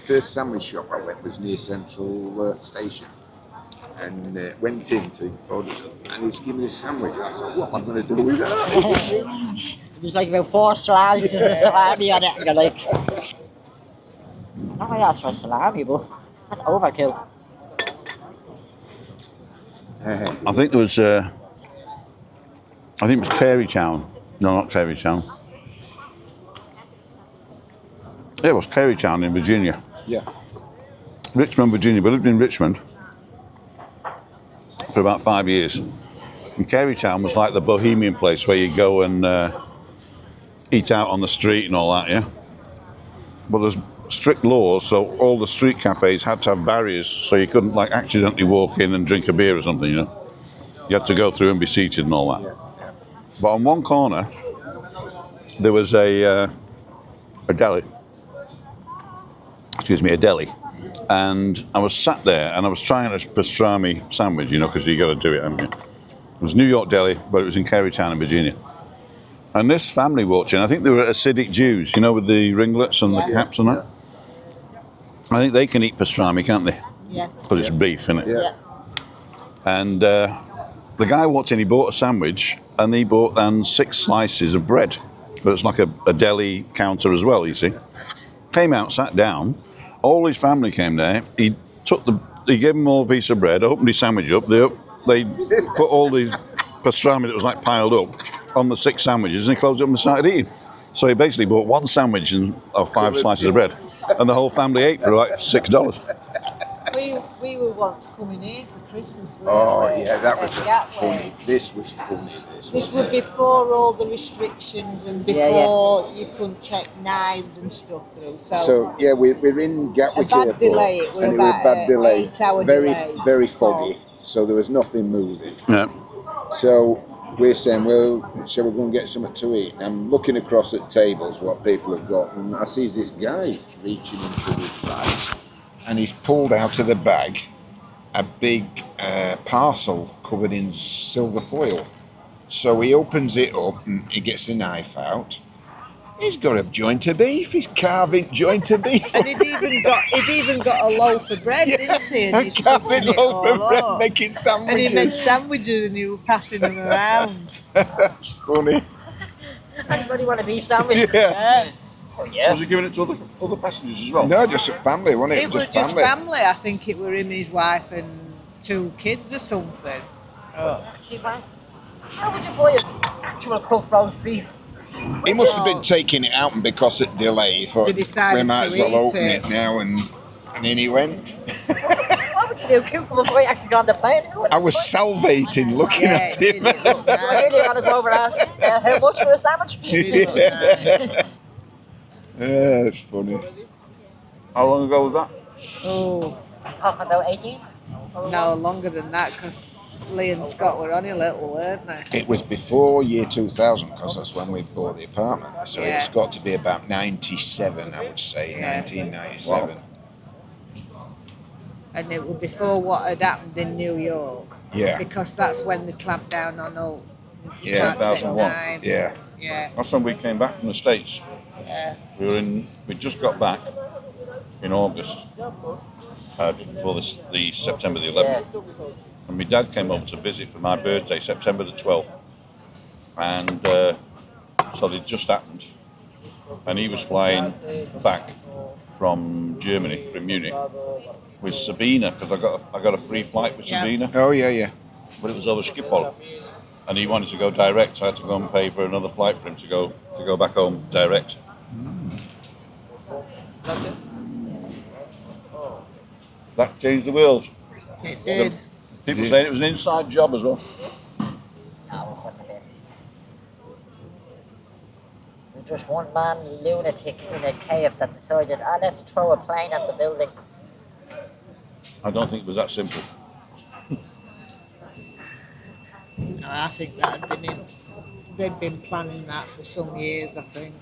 first sandwich shop I went was near Central Station. And went in to order something. And he's giving me this sandwich. And I was like, what am I going to do with that? there's like about 4 slices of salami on it. And you're like, no, I asked for salami, but that's overkill. I think there was, I think it was Carytown. No, not Carytown. Yeah, it was Carytown in Virginia. Yeah. Richmond, Virginia. We lived in Richmond for about 5 years. And Carytown was like the bohemian place where you go and eat out on the street and all that, yeah? But there's strict laws, so all the street cafes had to have barriers, so you couldn't like accidentally walk in and drink a beer or something. You know, you had to go through and be seated and all that. But on one corner, there was a deli. Excuse me, a deli. And I was sat there and I was trying a pastrami sandwich, you know, because you got to do it, haven't you? It was New York Deli, but it was in Carytown in Virginia. And this family walked in. I think they were Hasidic Jews, you know, with the ringlets and the caps and that. I think they can eat pastrami, can't they? Yeah. Because it's beef, isn't it? Yeah. And the guy walked in, he bought a sandwich, and he bought then 6 slices of bread. But it's like a deli counter as well, you see. Came out, sat down. All his family came there. He gave them all a piece of bread, opened his sandwich up. They put all the pastrami that was like piled up on the 6 sandwiches, and he closed it up and started eating. So he basically bought 1 sandwich and 5 slices of bread, and the whole family ate for like $6. We were once coming here for Christmas. That was funny. This was funny. This was before all the restrictions and before you couldn't take knives and stuff through. So we're in Gatwick Airport, delay. and it was a bad delay. 8-hour very, delay. very foggy. So there was nothing moving. Yeah. So we're saying, well, shall we go and get something to eat? And I'm looking across at tables, what people have got, and I see this guy reaching into his bag, and he's pulled out of the bag a big parcel covered in silver foil. So he opens it up and he gets the knife out. He's got a joint of beef. He's carving joint of beef. And he'd even got a loaf of bread, didn't he? And a he's carving putting it loaf of all bread, up. making sandwiches. And he made sandwiches and he was passing them around. That's funny. Anybody want a beef sandwich? Yeah. Oh, yeah. Was he giving it to other passengers as well? No, just a family, wasn't it? It was just family. I think it were him, his wife, and 2 kids or something. Oh. Actually, man, how would you buy an actual cooked roast beef? He must have been taking it out, and because of delay, he thought They decided we might to as well eat open it. it now, and in he went. What would you do? Cook them before you actually got on the plane? I was salivating looking at him. I nearly got us over asked how much for a sandwich? Yeah, it's funny. How long ago was that? Oh, I'm talking about 18? no, longer than that, because Lee and Scott were only little, weren't they? It was before year 2000, because that's when we bought the apartment. So Yeah. it's got to be about 97, I would say, 1997. And it was before what had happened in New York. Yeah. Because that's when they clamped down on all. You Yeah, can't take 2001. knives. Yeah. Yeah. That's when we came back from the States. Yeah. We just got back in August, just before the September the 11th. And my dad came over to visit for my birthday, September the 12th. And so it just happened. And he was flying back from Germany, from Munich, with Sabina, because I got a free flight with Yeah. Sabina, Oh, yeah. but it was over Schiphol. And he wanted to go direct, so I had to go and pay for another flight for him to go back home direct. That changed the world. It did. People saying it was an inside job as well. There's just one man lunatic in a cave that decided, let's throw a plane at the building. I don't think it was that simple. No, I think that had been in. They'd been planning that for some years, I think.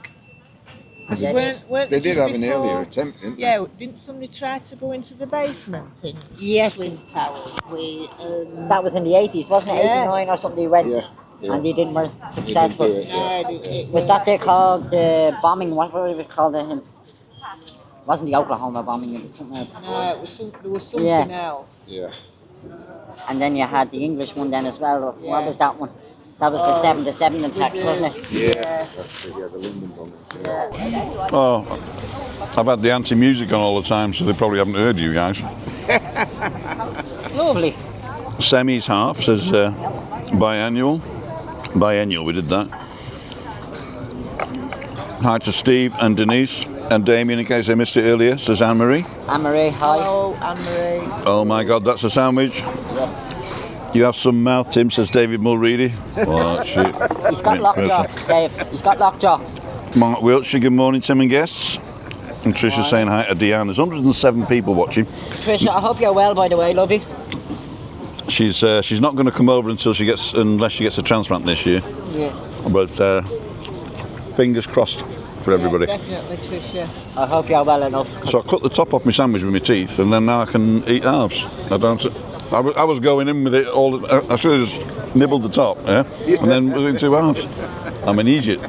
'Cause weren't They did just have an before- earlier attempt, didn't they? Yeah, didn't somebody try to go into the basement in Yes. Twin Towers? That was in the 80s, wasn't it? Yeah. 89 or something, they went. Yeah. And they didn't were successful. do it. Was that they called bombing? What was it called? It wasn't the Oklahoma bombing, it was something else. No, there was something else. Yeah. And then you had the English one then as well. Yeah. What was that one? That was the 7 attacks, wasn't it? Yeah. The London bombing. Yeah. Oh, I've had the anti-music on all the time, so they probably haven't heard you guys. Lovely. Semi's half says biannual. Biennial, we did that. Hi to Steve and Denise and Damien, in case I missed it earlier, says Anne-Marie. Anne-Marie, hi. Hello, Anne-Marie. Oh my God, that's a sandwich. Yes. You have some mouth, Tim, says David Mulready. Oh, shit. He's got lockjaw, Dave. He's got lockjaw. Mark Wiltshire, good morning, Tim and guests. And Trisha's saying hi to Diane. There's 107 people watching. Trisha, I hope you're well, by the way, lovey. She's not going to come over unless she gets a transplant this year. Yeah. But fingers crossed for everybody. Yeah, definitely, Trisha. I hope you're well enough. So I cut the top off my sandwich with my teeth, and then now I can eat halves. I was going in with it all. I should have just nibbled the top, yeah, and then was in 2 halves. I'm an idiot.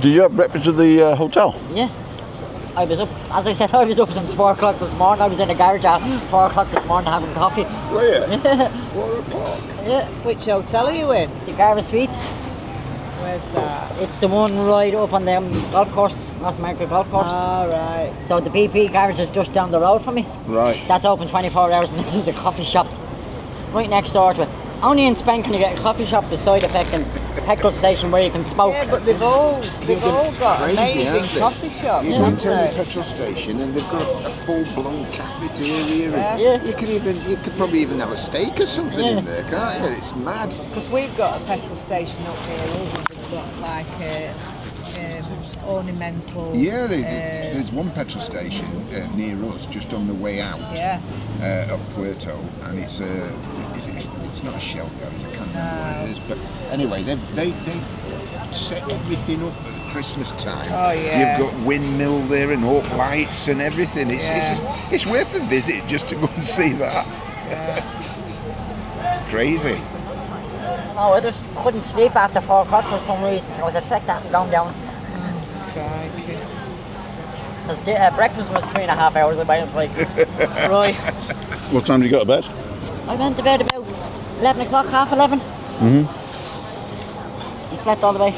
Did you have breakfast at the hotel? Yeah. I was up, as I said, I was up since 4 o'clock this morning. I was in the garage at 4 o'clock this morning having coffee. Were you? 4 o'clock. Yeah. Which hotel are you in? The Garva Suites. Where's that? It's the one right up on the golf course, North America golf course. All right. So the BP garage is just down the road from me. Right. That's open 24 hours, and there's a coffee shop right next door to it. Only in Spain can you get a coffee shop beside a fucking petrol station where you can smoke. Yeah, but they've all got crazy, amazing aren't they? coffee shops. You go haven't to any they? petrol station and they've got a full-blown cafeteria. And Yeah. you could probably even have a steak or something in there, can't you? It's mad. Because we've got a petrol station up near us. We've got like ornamental. Yeah, there's one petrol station near us, just on the way out of Puerto, and it's not a Shell garage. I can't remember what it is, but anyway, they set everything up at Christmas time. Oh yeah. You've got windmill there and up lights and everything. It's worth a visit just to go and see that. Crazy. Oh, I just couldn't sleep after 4 o'clock for some reason, so I was affected and gone down. Because breakfast was 3.5 hours away. I was like, right. What time did you go to bed? I went to bed about 11 o'clock, half 11. And slept all the way.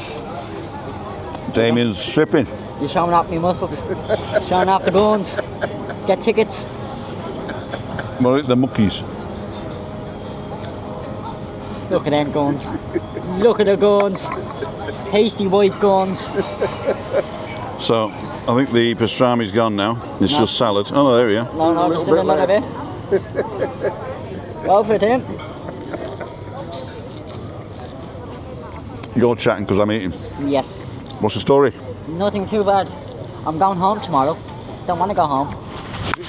Damien's stripping. You're showing off my muscles, showing off the bones. Get tickets. Well, the muckies. Look at them guns. Look at the guns. Pasty white guns. So, I think the pastrami's gone now. It's just salad. Oh, no, there we are. No, just a little bit. Go for it, Tim. You're chatting because I'm eating. Yes. What's the story? Nothing too bad. I'm going home tomorrow. Don't want to go home.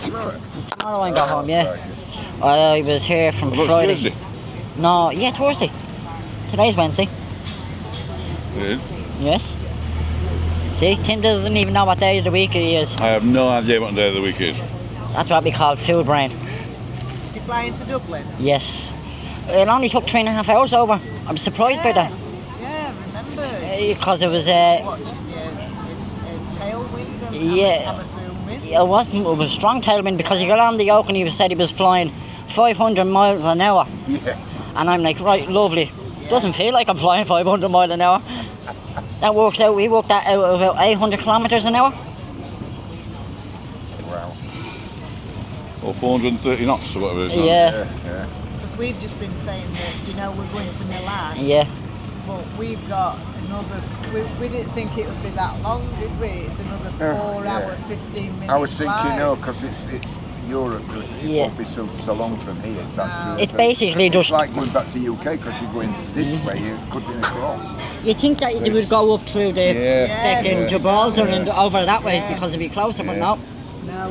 Tomorrow? Tomorrow I go home, yeah. I was here from Friday. Thursday. No, yeah, Thursday. Today's Wednesday. Yeah. Yes. See, Tim doesn't even know what day of the week it is. I have no idea what day of the week is. That's what we call food brain. You flying to Dublin? Yes. It only took 3.5 hours over. I'm surprised by that. Yeah, remember. Because it was Tailwind, yeah. I'm assuming. It was strong tailwind because he got on the yoke and he said he was flying 500 miles an hour. Yeah. And I'm like, right, lovely. Doesn't feel like I'm flying 500 miles an hour. That works out, we worked that out about 800 kilometres an hour. Wow. Or 430 knots or whatever it is. Yeah. Because we've just been saying that, we're going to Millar. Yeah. But we've got another, we didn't think it would be that long, did we? It's another 4 hour, 15 minutes. I was thinking, flight. no, because it's Europe, it won't be so long from here. Back to, It's basically just... It's like going back to UK because you're going this way, you're cutting across. You think that they would go up through the second Gibraltar and over that way because it'd be closer, but no. No.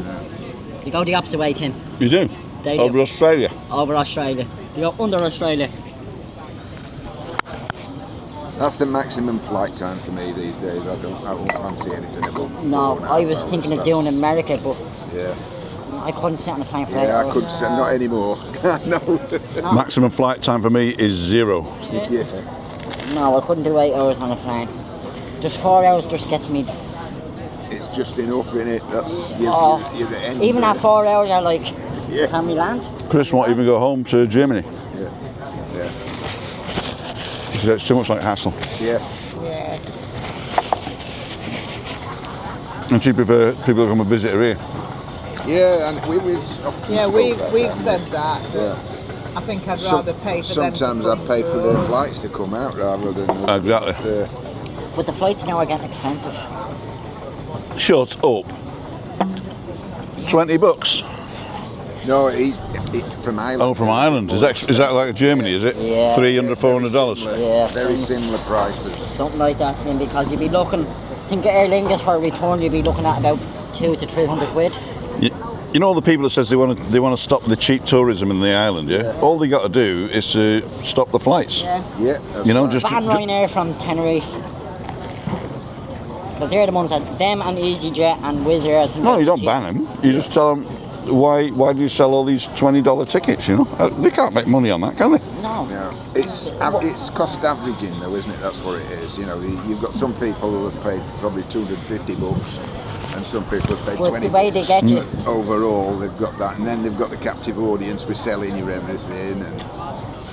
You go the opposite way, Tim. You do? They Over do. Australia? Over Australia. You go under Australia. That's the maximum flight time for me these days. I don't fancy anything above. No, 4.5 I was hours. thinking of doing America, but Yeah. I couldn't sit on the plane for 8 Yeah, I hours. couldn't say not anymore. No. Maximum flight time for me is 0. Yeah. No, I couldn't do 8 hours on a plane. Just 4 hours just gets me. It's just enough in it. That's you're at the end. Even at 4 hours, I like, Yeah. can we land? Chris won't even go home to Germany. Yeah. Yeah. He said it's too much like hassle. Yeah. Yeah. And she prefer people to come and visit her here. Yeah, and we've often we've said that. Yeah. I think I'd rather pay for them. Sometimes I pay for their flights to come out rather than Exactly. But the flights now are getting expensive. Shut up. $20. No, he's from Ireland. Oh, from Ireland. Is that like Germany, is it? Yeah. $300, $400? Yeah, Very similar prices. something like that, Tim, because you'd be looking, I think Aer Lingus for a return, you'd be looking at about 200 to 300 quid. You know all the people that says they want to stop the cheap tourism in the island, yeah? All they got to do is to stop the flights. Yeah. Yeah. You know, right. just Ban Ryanair from Tenerife. Because they're the ones that, them and EasyJet and Wizz Air, I think. No, you don't ban them. You just tell them, why do you sell all these $20 tickets, you know? They can't make money on that, can they? No. No, it's cost averaging though, isn't it? That's what it is. You know, you've got some people who have paid probably $250, and some people have paid But 20. the way they get you, Overall, they've got that, and then they've got the captive audience. We're selling you everything, and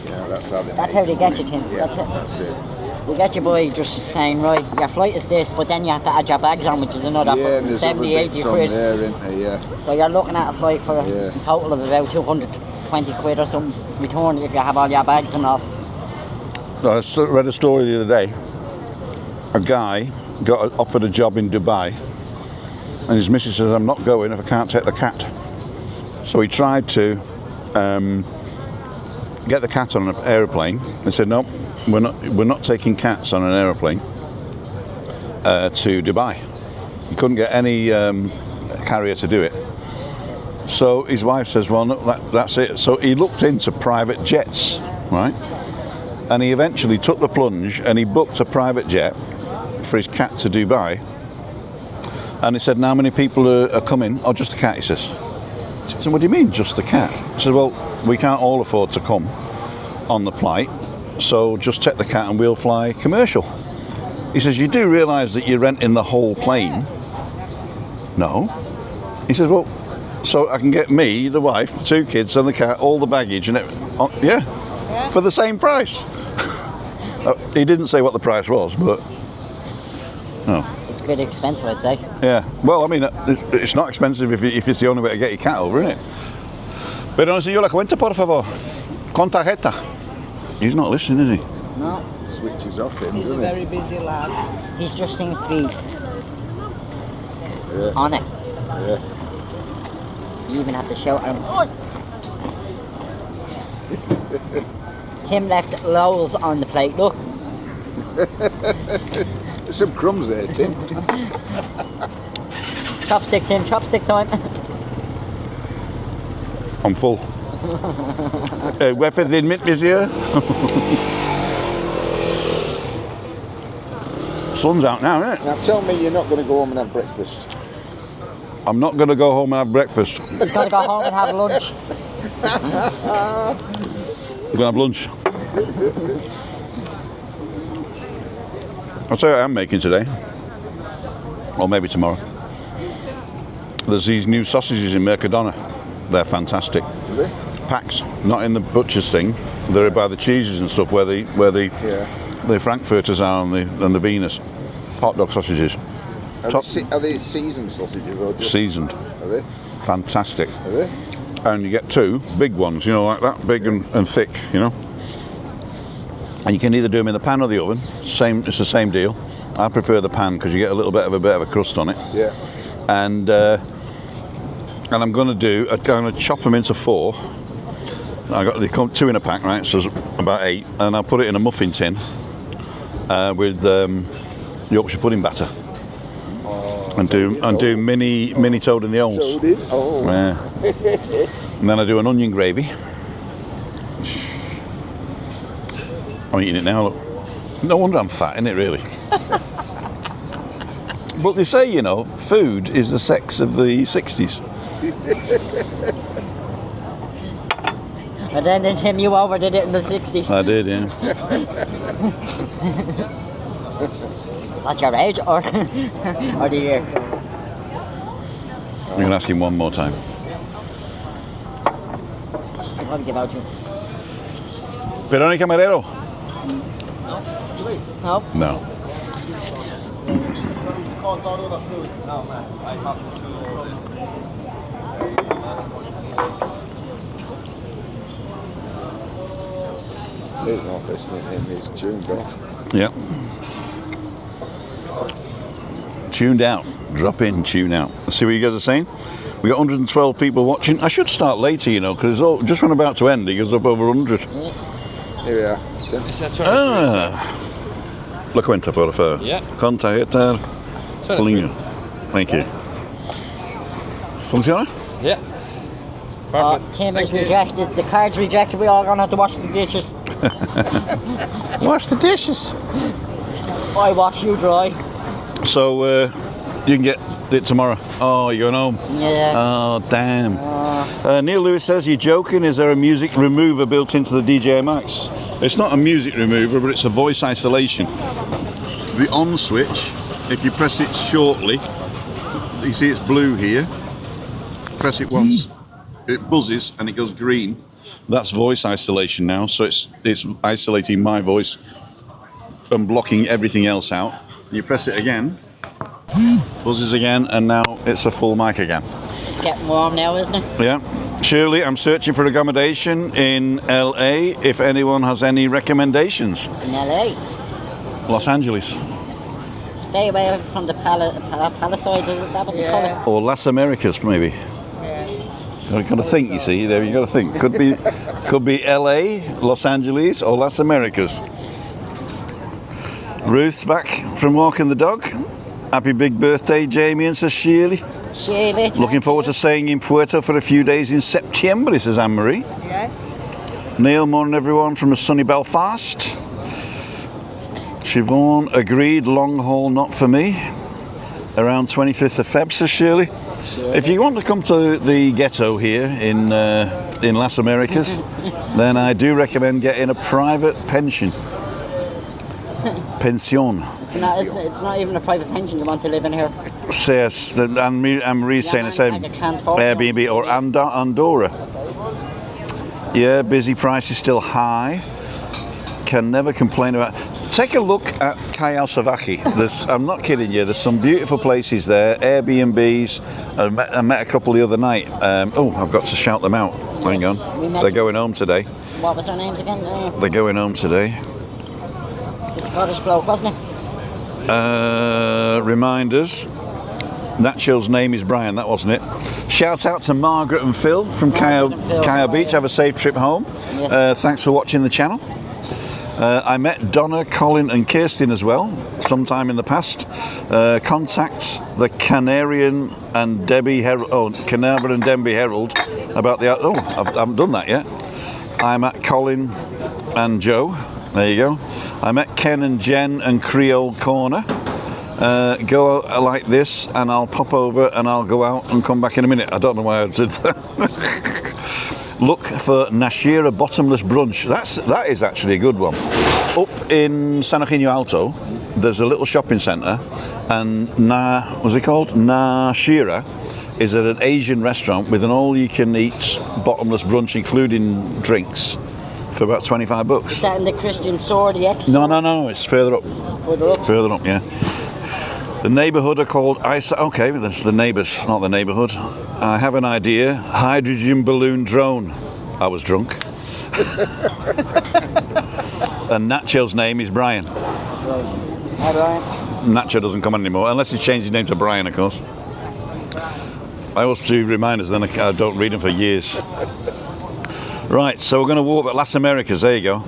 you know that's how they. That's how they get you, Tim. Yeah, That's it. it. they get you by just saying, right, your flight is this, but then you have to add your bags on, which is another Yeah, and there's 70, other 80 bits on quid. there, isn't there? Yeah. So you're looking at a flight for a Yeah. total of about 220 quid or some return if you have all your bags and all. I read a story the other day. A guy got offered a job in Dubai, and his missus says, "I'm not going if I can't take the cat." So he tried to get the cat on an aeroplane. They said, "No, we're not taking cats on an aeroplane to Dubai." He couldn't get any carrier to do it. So his wife says, "Well, no, that's it." So he looked into private jets, right? And he eventually took the plunge and he booked a private jet for his cat to Dubai. And he said, "Now, how many people are coming?" "Oh, just the cat," he says. I said, "What do you mean, just the cat?" He said, "Well, we can't all afford to come on the flight, so just take the cat and we'll fly commercial." He says, "You do realise that you're renting the whole plane?" "No." He says, "Well, so I can get me, the wife, the two kids and the cat, all the baggage and everything." "Oh, yeah, for the same price." He didn't say what the price was, but no. It's a bit expensive, I'd say. Yeah, well, I mean, it's not expensive if it's the only way to get your cat over, isn't it? Pero no sé yo la cuenta, por favor. Con tarjeta. He's not listening, is he? No, Switches off him, He's a doesn't he? very busy lad. he just seems to be Yeah. on it. Yeah. You even have to shout at him. "Oi!" Tim left loads on the plate, look. There's some crumbs there, Tim. Chopstick, Tim, chopstick time. I'm full. Everything mit, monsieur? Sun's out now, isn't it? Now tell me you're not going to go home and have breakfast. I'm not going to go home and have breakfast. He's got to go home and have lunch. I'm going to have lunch. I'll tell you what I'm making today. Or maybe tomorrow. There's these new sausages in Mercadona. They're fantastic. Are they? Packs, not in the butcher's thing. They're by the cheeses and stuff where the Frankfurters are and the Venus. Hot dog sausages. Are they seasoned sausages or just Seasoned. Are they? Fantastic. Are they? And you get two big ones, you know, like that, big and thick, you know. And you can either do them in the pan or the oven. It's the same deal. I prefer the pan because you get a little bit of a crust on it. Yeah. And I'm going to chop them into 4. They come 2 in a pack, right? So it's about 8, and I'll put it in a muffin tin with Yorkshire pudding batter. And do mini toad in the holes. Toad in? Oh. Yeah. And then I do an onion gravy. I'm eating it now, look. No wonder I'm fat, isn't it, really? But they say, you know, food is the sex of the 60s. And then Tim, you overdid it in the 60s. I did, yeah. Is that your age or the year? I'm going to ask him one more time. What do you give out to? Peroni Camarero? No. No. There's not listening in these tunes off. Yeah. Tuned out. Drop in, tune out. Let's see what you guys are saying. We got 112 people watching. I should start later, you know, because just when I'm about to end, it goes up over 100. Here we are. Lo cuenta, por favor. Yeah. Contactar. Lingo. Thank you. Funciona? Yeah. Perfect. Tim is rejected. The card's rejected. We all gonna have to wash the dishes. Wash the dishes. I wash, you dry. So you can get it tomorrow. Oh, you're going home? Yeah. Oh, damn. Neil Lewis says, you're joking. Is there a music remover built into the DJI Max? It's not a music remover, but it's a voice isolation. The on switch, if you press it shortly, you see it's blue here. Press it once, it buzzes and it goes green. That's voice isolation now, so it's isolating my voice and blocking everything else out. You press it again, buzzes again, and now it's a full mic again. It's getting warm now, isn't it? Yeah. Shirley, I'm searching for accommodation in LA. If anyone has any recommendations. In LA. Los Angeles. Stay away from the Palisades, is it that what they call it? Or Las Americas, maybe. Yeah. You've got to think, you see. There, you've got to think. Could be LA, Los Angeles, or Las Americas. Ruth's back from walking the dog. Happy big birthday, Damien, says Shirley. Shirley. Looking forward to staying in Puerto for a few days in September, says Anne-Marie. Yes. Neil, morning everyone from a sunny Belfast. Siobhan, agreed, long haul not for me. Around 25th of Feb, says Shirley. If you want to come to the ghetto here in Las Americas, then I do recommend getting a private pension. Pension. It's not even a private pension you want to live in here. Yes, Anne-Marie's saying the same. Like a transport. Airbnb or Andorra. Yeah, busy price is still high. Can never complain about. Take a look at Callao Savaki. I'm not kidding you. There's some beautiful places there. Airbnbs. I met a couple the other night. I've got to shout them out. Hang on. They're going home today. What was their names again? They're going home today. The Scottish bloke, wasn't it? Reminders. Nacho's name is Brian, that wasn't it. Shout out to Margaret and Phil from Callao Beach. Have a safe trip home. Yes. Thanks for watching the channel. I met Donna, Colin and Kirsten as well sometime in the past. Contacts the Canarian and Debbie Herald, Carnarvon and Denby Herald about the. I haven't done that yet. I met Colin and Joe. There you go. I met Ken and Jen and Creole Corner. Go like this and I'll pop over and I'll go out and come back in a minute. I don't know why I did that. Look for Nashira Bottomless Brunch. That is actually a good one. Up in San Eugenio Alto, there's a little shopping centre, and what's it called? Nashira is at an Asian restaurant with an all-you-can-eat bottomless brunch, including drinks, for about $25. Is that in the Christian Sword, the X? No, it's further up. Further up? Further up, yeah. The neighbourhood are called okay, that's the neighbours, not the neighbourhood. I have an idea. Hydrogen balloon drone. I was drunk. And Nacho's name is Brian. Hi, Brian. Nacho doesn't come on anymore, unless he's changed his name to Brian, of course. I always do reminders, then I don't read them for years. Right, so we're going to walk at Las Americas. There you go.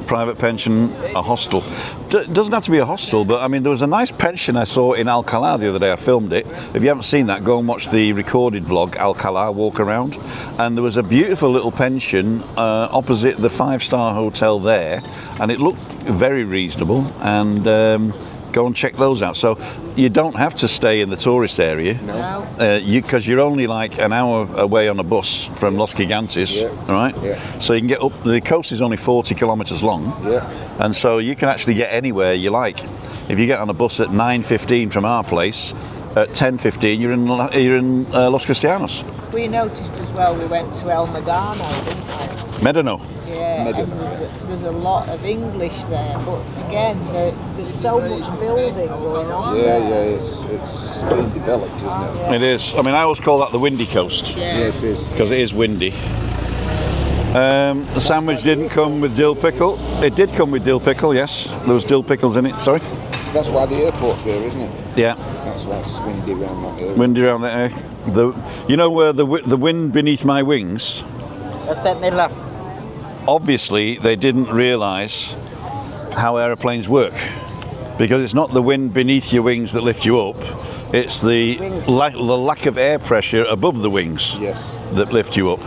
Private pension, a hostel. Doesn't have to be a hostel, but I mean, there was a nice pension I saw in Alcalá the other day. I filmed it. If you haven't seen that, go and watch the recorded vlog, Alcalá Walk Around. And there was a beautiful little pension opposite the 5-star hotel there, and it looked very reasonable. And go and check those out. So you don't have to stay in the tourist area. No. Because you're only like an hour away on a bus from Los Gigantes, right? Yeah. So you can get up. The coast is only 40 kilometers long, and so you can actually get anywhere you like. If you get on a bus at 9:15 from our place, at 10:15 you're in Los Cristianos. We noticed as well. We went to El Medano, didn't we? Medano. Yeah, and there's a lot of English there, but again, there's so much building going on. It's being developed, isn't it? It is. I mean, I always call that the windy coast. Yeah, it is. Because it is windy. The sandwich didn't come with dill pickle. It did come with dill pickle, yes. There was dill pickles in it, sorry. That's why the airport's there, isn't it? Yeah. That's why it's windy around that area. Windy around there. You know where the wind beneath my wings? That's Bette Midler. Obviously, they didn't realise how aeroplanes work, because it's not the wind beneath your wings that lift you up. It's the lack of air pressure above the wings that lift you up.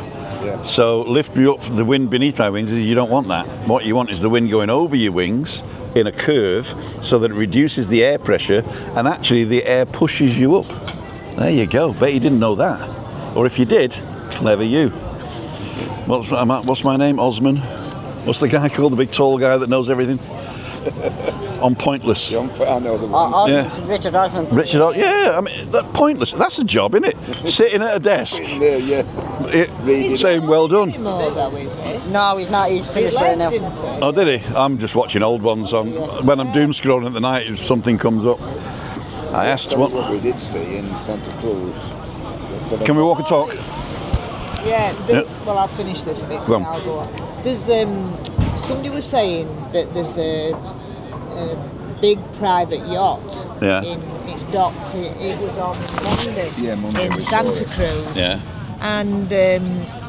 Yeah. So lift me up, the wind beneath my wings, you don't want that. What you want is the wind going over your wings in a curve so that it reduces the air pressure and actually the air pushes you up. There you go. Bet you didn't know that. Or if you did, clever you. What's my name? Osman? What's the guy called? The big tall guy that knows everything? On Pointless. I know the one. Osmond, Richard Osmond. Richard, yeah, I mean, that Pointless, that's a job, isn't it? Sitting at a desk. Sitting there, saying well done. No, he's not. He's finished right now. Oh, did he? I'm just watching old ones. When I'm doom scrolling at the night, if something comes up. I asked what we did see in Santa Cruz. Can we walk and talk? Yeah, well, I'll finish this bit. Go on. I'll go on. There's somebody was saying that there's a big private yacht. Yeah. It's docked. It was on Monday. Yeah, Monday in we saw Santa it. Cruz. Yeah. And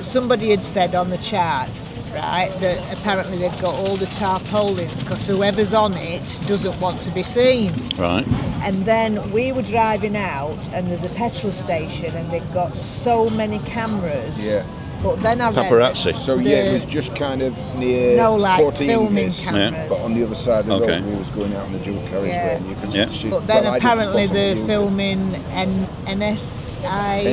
somebody had said on the chart, right, that apparently they've got all the tarpaulins because whoever's on it doesn't want to be seen. Right. And then we were driving out, and there's a petrol station, and they've got so many cameras. Yeah. But then I read Paparazzi. So it was just kind of near filming Invis, cameras. but on the other side of the Okay. road, we was going out on the dual carriageway, and you can see. But then well, I didn't apparently spot they're it, filming NCI,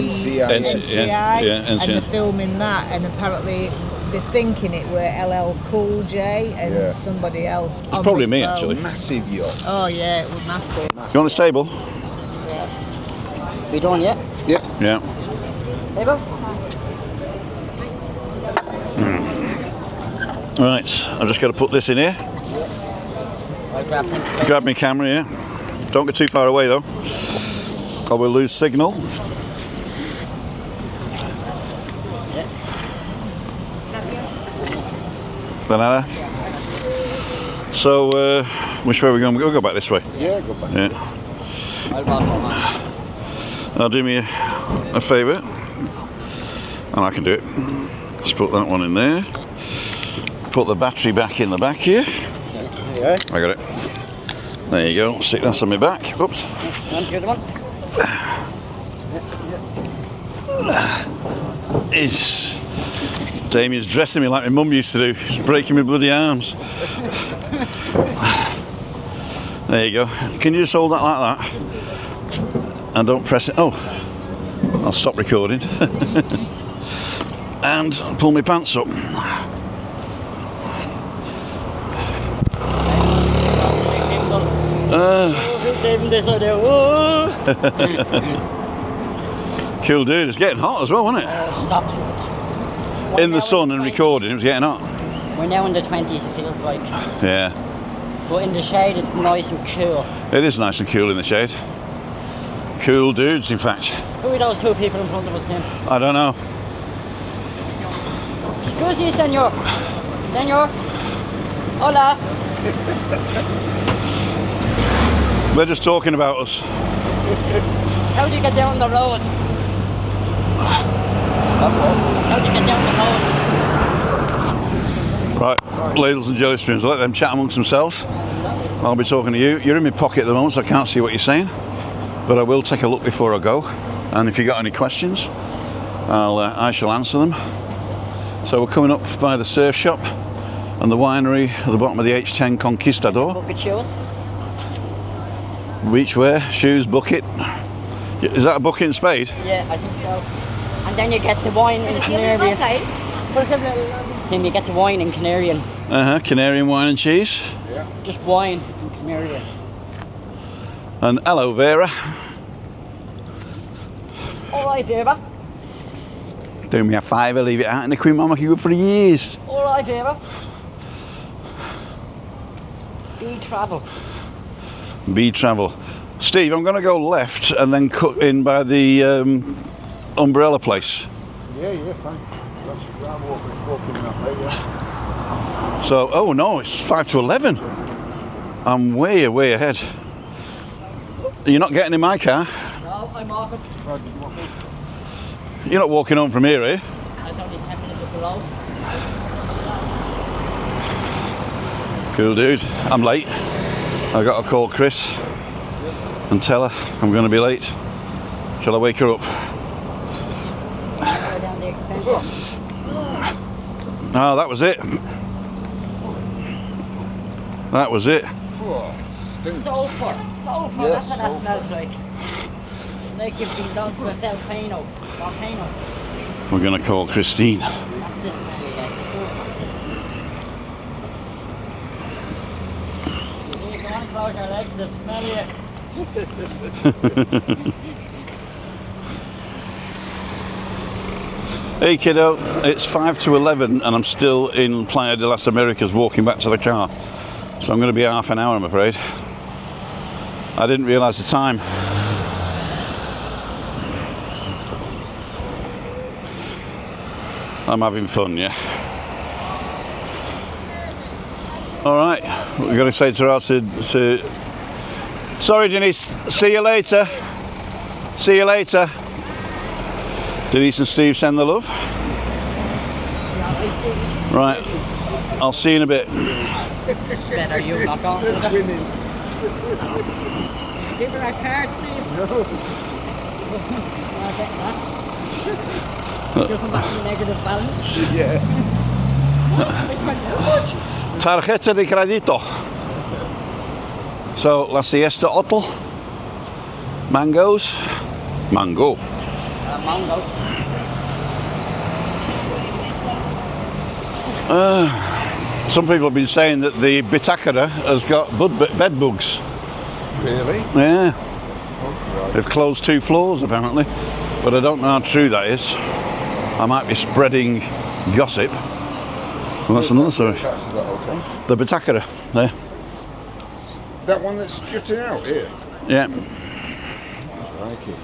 and they're filming that, and apparently they're thinking it were LL Cool J and somebody else. It's probably me, actually. Massive yacht. Oh yeah, it was massive. You want a table? We done yet? Yeah. Yeah. Table? Right, I've just got to put this in here. I'll grab him. Grab my camera, yeah. Don't get too far away though, or we'll lose signal. Banana. So, which way are we going? We'll go back this way. Yeah, go back. Yeah. I'll walk home. Now do me a favour, and I can do it. Let's put that one in there. Put the battery back in the back here. Yeah. I got it. There you go. Stick that on my back. Oops. That's a good one. Damien's dressing me like my mum used to do. She's breaking my bloody arms. There you go. Can you just hold that like that? And don't press it. Oh, I'll stop recording. And pull my pants up. Cool dude. It's getting hot as well, isn't it? Stop. In the sun and recording, it was getting hot. We're now in the 20s, it feels like. Yeah. But in the shade, it's nice and cool. It is nice and cool in the shade. Cool dudes, in fact. Who are those two people in front of us, Tim? I don't know. Scusi, senor. Senor. Hola. They're just talking about us. How do you get down the road? How do you get down the road? Right, ladles and jelly spoons. I'll let them chat amongst themselves. I'll be talking to you. You're in my pocket at the moment, so I can't see what you're saying. But I will take a look before I go. And if you've got any questions, I shall answer them. So we're coming up by the surf shop and the winery at the bottom of the H10 Conquistador. Bucket shoes. Beachwear, shoes, bucket. Is that a bucket and spade? Yeah, I think so. And then you get the wine in Canarian. Tim, you get the wine in Canarian. Canarian wine and cheese. Yeah. Just wine in Canarian. And aloe vera. Alright, Vera. Do me a favour, leave it out in the Queen Mama can go for years. Alright, Vera. Be travel. Be travel. Steve, I'm going to go left and then cut in by the umbrella place. Yeah, fine. I'm walking that way, yeah. So, oh no, it's 5 to 11. I'm way ahead. You're not getting in my car? No, I'm walking. You're not walking home from here, are you? It's only 10 minutes up the road. Cool, dude. I'm late. I got to call Chris and tell her I'm going to be late. Shall I wake her up? Go down the expensive. Oh, that was it. That was it. Sulphur. Sulphur, Yes, that's what that smells like. Like you've been down to a volcano. We're going to call Christine. That's the smell you get. Sulphur. You want to close your legs, the smell you. Hey kiddo, it's 5 to 11 and I'm still in Playa de las Americas walking back to the car. So I'm going to be half an hour, I'm afraid. I didn't realise the time. I'm having fun, yeah. Alright, we've got to say to sorry Denise, see you later. See you later. Denise and Steve send the love. Right, I'll see you in a bit. Better you knock on. Women. Give her a card, Steve. No. You'll come back to negative balance. Yeah. Tarjeta de crédito. So, la siesta hotel. Mangoes. Mango. Mango. Some people have been saying that the Bitakara has got bed bugs. Really? Yeah. Oh, right. They've closed 2 floors apparently. But I don't know how true that is. I might be spreading gossip. Well, that's another story. That's that hotel. The Bitakara, there. That one that's jutting out here. Yeah. Crikey.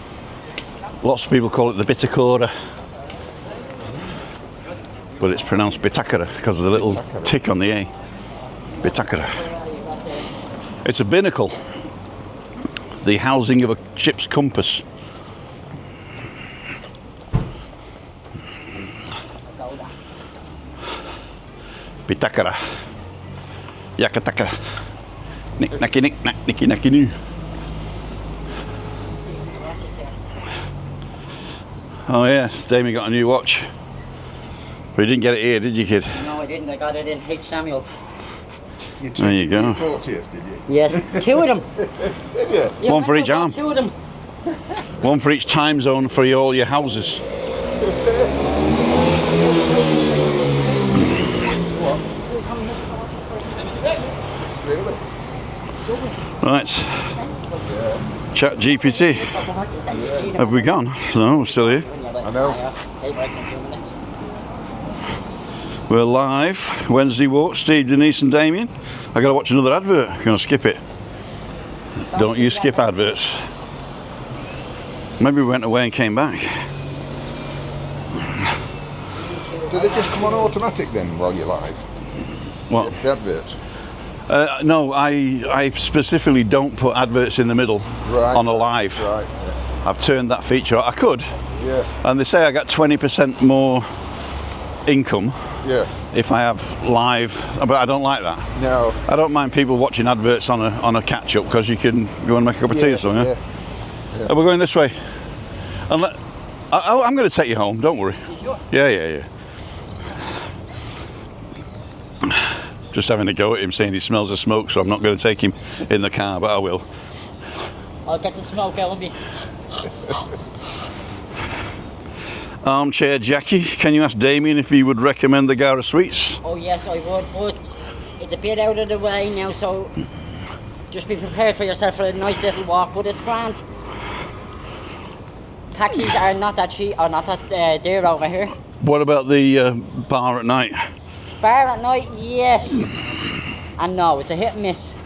Lots of people call it the Bitakora. But it's pronounced Bitakara because of the little Bitakara. tick on the A. Bitakara. It's a binnacle. The housing of a ship's compass. Bitakara. Yakataka. Nick nacky nick nack nicky nacky noo. Oh yes, Damien got a new watch. But you didn't get it here, did you, kid? No, I didn't. I got it in H. Samuels. There you go. 40th, did you? Yes, 2 of them. Yeah. Yeah, One for each arm. 2 of them. One for each time zone for all your houses. Really? Right. Chat GPT. Have we gone? No, we're still here. I know. We're live. Wednesday walk. Steve, Denise and Damien. I got to watch another advert. Gonna skip it. Don't you skip adverts. Maybe we went away and came back. Do they just come on automatic then while you're live? What? The adverts? No, I specifically don't put adverts in the middle on a live. Right. I've turned that feature on. I could. Yeah. And they say I get 20% more income Yeah. if I have live, but I don't like that. No. I don't mind people watching adverts on a catch up because you can go and make a cup of tea or something. Yeah? Yeah. We're going this way. And I'm going to take you home. Don't worry. Sure. Yeah. Just having a go at him, saying he smells of smoke, so I'm not going to take him in the car, but I will. I'll get the smoke out of me. Armchair Jackie, can you ask Damien if he would recommend the Gara Sweets? Oh yes, I would, but it's a bit out of the way now, so just be prepared for yourself for a nice little walk, but it's grand. Taxis are not that cheap, or not that dear over here. What about the bar at night? Bar at night, yes. And no, it's a hit and miss.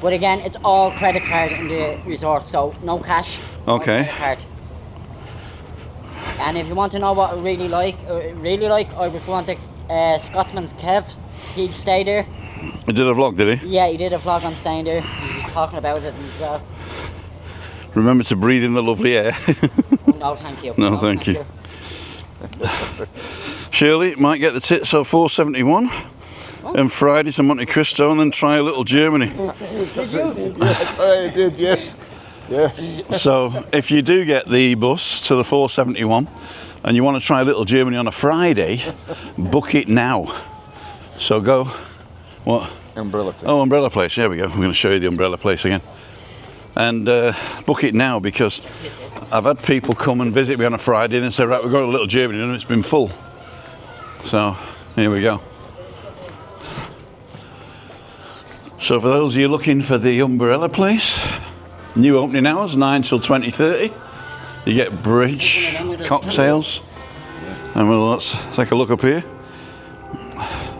But again, it's all credit card in the resort, so no cash. Okay. No credit card. And if you want to know what I really like, I would go on to Scotsman's Kev. He'd stay there. He did a vlog, did he? Yeah, he did a vlog on staying there. He was talking about it as well. Remember to breathe in the lovely air. No, thank you. No, thank you. Shirley might get the tits of 471 and Friday to Monte Cristo and then try a little Germany. Did you? Yes, I did, yes. Yeah. So if you do get the bus to the 471 and you want to try a little Germany on a Friday, book it now. So go, what? Umbrella place. Oh, umbrella place, there we go. I'm going to show you the umbrella place again. And book it now, because I've had people come and visit me on a Friday and they say, right, we've got a little Germany and it's been full. So here we go. So for those of you looking for the umbrella place, new opening hours 9 till 20:30. You get bridge, cocktails, and let's take a look up here,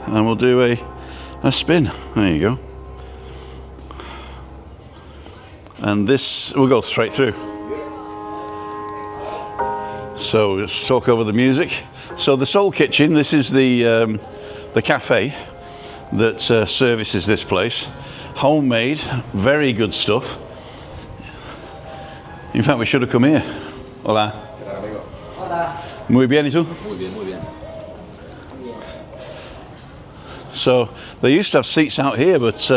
and we'll do a spin. There you go. And this we'll go straight through. So let's talk over the music. So the Soul Kitchen, this is the cafe that services this place. Homemade, very good stuff. In fact, we should have come here. Hola. Hola. Muy bien, ¿y tú? Muy bien, muy bien. So they used to have seats out here, but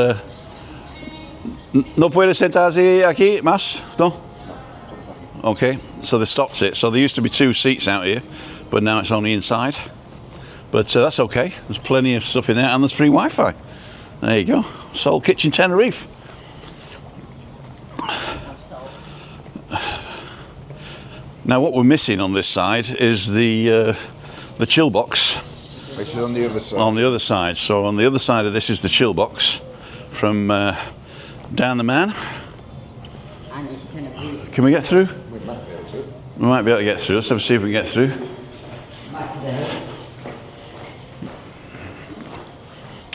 no puede sentarse aquí más, no? Okay, so they stopped it. So there used to be 2 seats out here, but now it's only inside. But that's okay. There's plenty of stuff in there, and there's free Wi-Fi. There you go. Soul Kitchen Tenerife. Now what we're missing on this side is the chill box. Which is on the other side. On the other side. So on the other side of this is the chill box from down the man. Can we get through? We might be able to. We might be able to get through. Let's have a see if we can get through.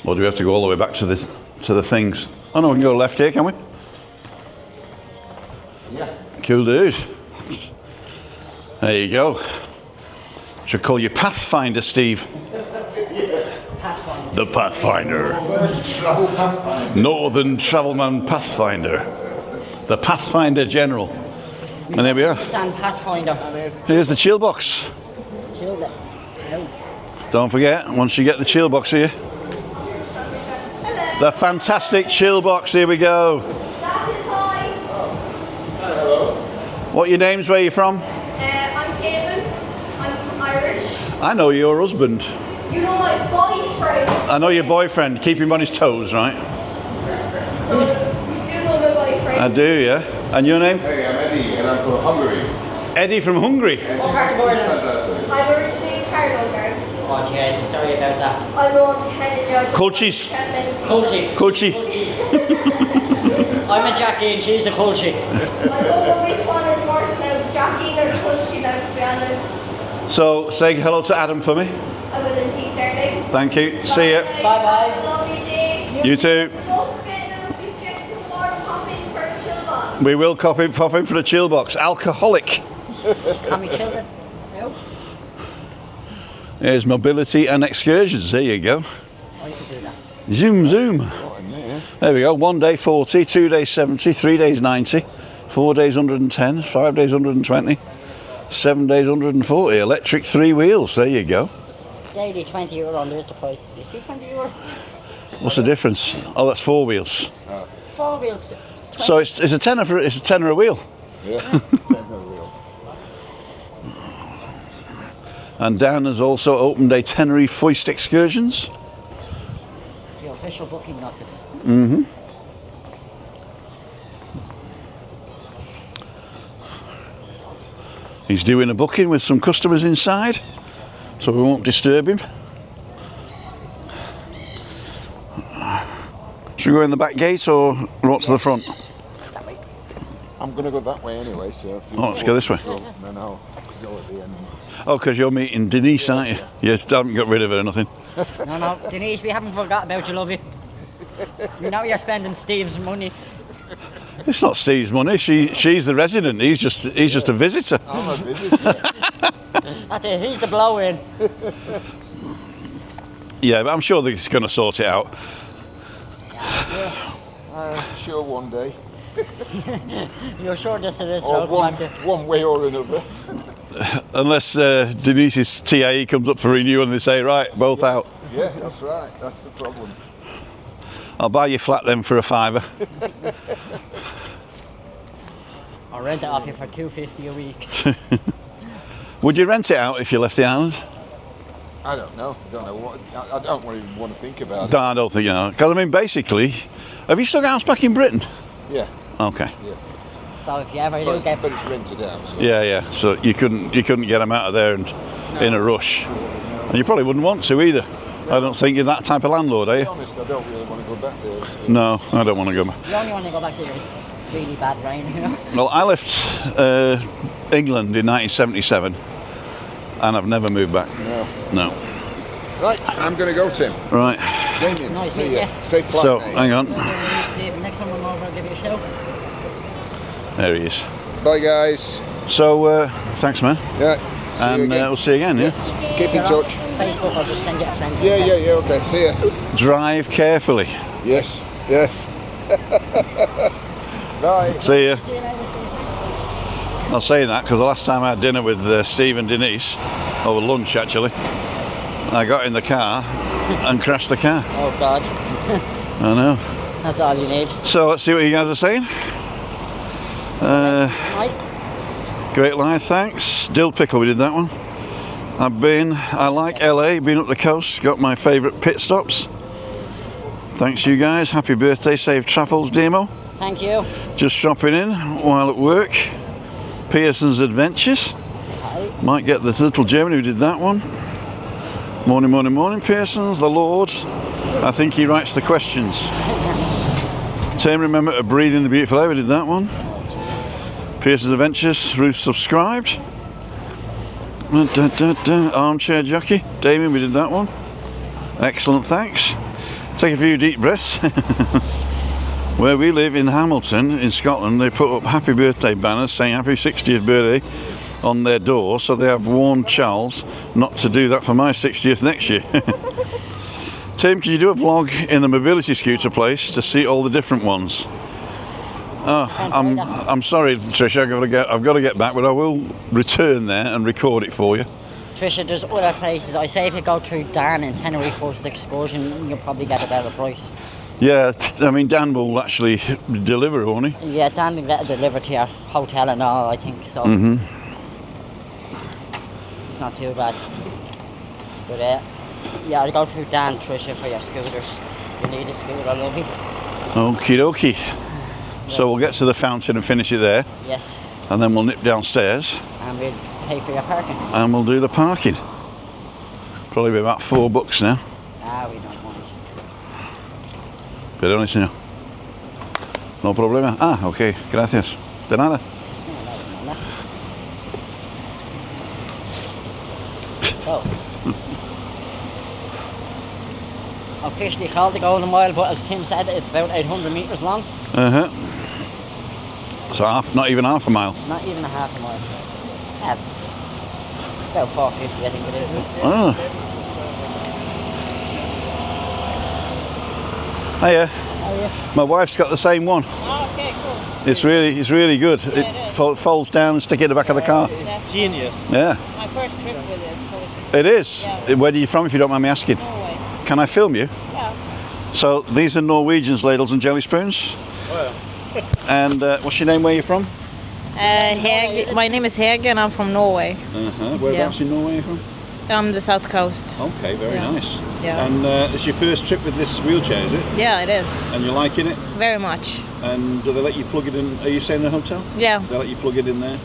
Or do we have to go all the way back to the things? Oh no, we can go left here, can we? Yeah. Cool dude. There you go. Should call you Pathfinder, Steve. The Pathfinder. Travel Pathfinder. Northern Travelman Pathfinder. The Pathfinder General. And there we are. Nissan Pathfinder. Here's the chill box. Chilled it. Don't forget, once you get the chill box here. The fantastic chill box, here we go. What are your names, where are you from? I'm Caitlin. I'm Irish. I know your husband. You know my boyfriend. I know your boyfriend. Keep him on his toes, right? You do know my boyfriend. I do, yeah. And your name? Hey, I'm Eddie, and I'm from Hungary. Eddie from Hungary. What part of Ireland? I'm originally Carlogar. Oh, jeez, sorry about that. I know I'm telling you. Colchis. Colchi. Colchi. I'm a Jackie and she's a Colchi. I don't know which one is worse now, Jackie or Colchi, to be honest. So say hello to Adam for me. I will indeed, darling. Thank you. See ya. Bye-bye. Have a lovely day. You too. Don't forget now, please check the floor and pop in for a chill box. We will pop in for the chill box. Alcoholic. Can we chill it? No. There's mobility and excursions. There you go. Oh, you can do that. Zoom, zoom. There we go. 1 day 40, 2 days 70, 3 days 90, 4 days 110, 5 days 120, 7 days 140. Electric 3 wheels. There you go. Daily €20 and there's the price. You see €20? What's the difference? Oh, that's 4 wheels. 4 wheels. So it's a tenner for it's a tenner a wheel. Yeah. And Dan has also opened a Tenerife foist excursions. The official booking office. Mm-hmm. He's doing a booking with some customers inside, so we won't disturb him. Should we go in the back gate or right to the front? That way. I'm going to go that way anyway, so if you Oh, let's go this way. Then I'll go at the end. Oh, because you're meeting Denise, aren't you? Yes, haven't got rid of her or nothing. No, Denise, we haven't forgot about you, lovey. We know you're spending Steve's money. It's not Steve's money. She's the resident. He's just a visitor. I'm a visitor. That's it, he's the blow-in. Yeah, but I'm sure they're going to sort it out. Sure, one day. You're sure this is Or one way or another. Unless Denise's TAE comes up for renewal and they say, right, both out. Yeah, that's right. That's the problem. I'll buy you flat then for a £5. I'll rent it off you for $2.50 a week. Would you rent it out if you left the island? I don't know. I don't know what. I don't even want to think about it. No, I don't think you know. Because I mean, basically, have you still got a house back in Britain? Yeah. Okay. Yeah. So if you ever do get... But it's rented out. So. Yeah. So you couldn't get them out of there and in a rush, and you probably wouldn't want to either. I don't think you're that type of landlord, are you? To be honest, I don't really want to go back there. No, I don't want to go back. You only want to go back there is really bad rain, you know? Well, I left England in 1977, and I've never moved back. No. Right, I'm going to go, Tim. Right. Damien, Nice see meet ya. you. Safe flight, So, mate. hang on. See if next time I'm over, I'll give you a shout. There he is. Bye, guys. So, thanks, man. Yeah. See you And again. we'll see you again, yeah? Keep in You're on touch. Facebook, I'll just send you a friend. Yeah, okay. See ya. Drive carefully. Yes. Right. See ya. I'll say that because the last time I had dinner with Steve and Denise, over lunch actually, I got in the car and crashed the car. Oh, God. I know. That's all you need. So let's see what you guys are saying. Right. Great live, thanks. Dill pickle, we did that one. I like LA, been up the coast, got my favourite pit stops. Thanks you guys, happy birthday, safe travels, Demo. Thank you. Just shopping in while at work. Pearson's Adventures. Hi. Might get the little German who did that one. Morning, Pearson's, the Lord. I think he writes the questions. Tim, remember to breathe in the beautiful air, we did that one. Pearson's Adventures, Ruth subscribed. Armchair Jockey, Damien, we did that one. Excellent, thanks. Take a few deep breaths. Where we live in Hamilton, in Scotland, they put up happy birthday banners saying happy 60th birthday on their door, so they have warned Charles not to do that for my 60th next year. Tim, can you do a vlog in the mobility scooter place to see all the different ones? I'm sorry, Tricia, I've got to get back, but I will return there and record it for you. Trisha, there's other places. I say if you go through Dan in Tenerife for the excursion, you'll probably get a better price. Yeah, I mean, Dan will actually deliver, won't he? Yeah, Dan will get it delivered to your hotel and all, I think, so. It's not too bad. But yeah, I'll go through Dan, Trisha, for your scooters. You need a scooter, lovey. Okie dokie. So we'll get to the fountain and finish it there. Yes. And then we'll nip downstairs. And we'll pay for your parking. And we'll do the parking. Probably be about $4 now. Ah, we don't mind. Perdone, señor. No problema. Ah, ok. Gracias. De nada. So. Officially called the Golden Mile, but as Tim said, it's about 800 metres long. So not even half a mile. Not even a half a mile. Yeah. About 450, I think it is. Ah. Hiya. How are you? My wife's got the same one. Oh, okay, cool. It's really good. Yeah, It folds down and stick it in the back of the car. That's Genius. Yeah. my first trip with this, so it's It is. Yeah. Where are you from, if you don't mind me asking? Norway. Can I film you? Yeah. So these are Norwegians, ladles and jelly spoons. And what's your name? Where are you from? My name is Hege and I'm from Norway. Whereabouts in Norway are you from? I'm the south coast. Okay, very Yeah. nice. Yeah. And it's your first trip with this wheelchair, is it? Yeah, it is. And you're liking it? Very much. And do they let you plug it in? Are you staying in a hotel? Yeah, They let you plug it in there?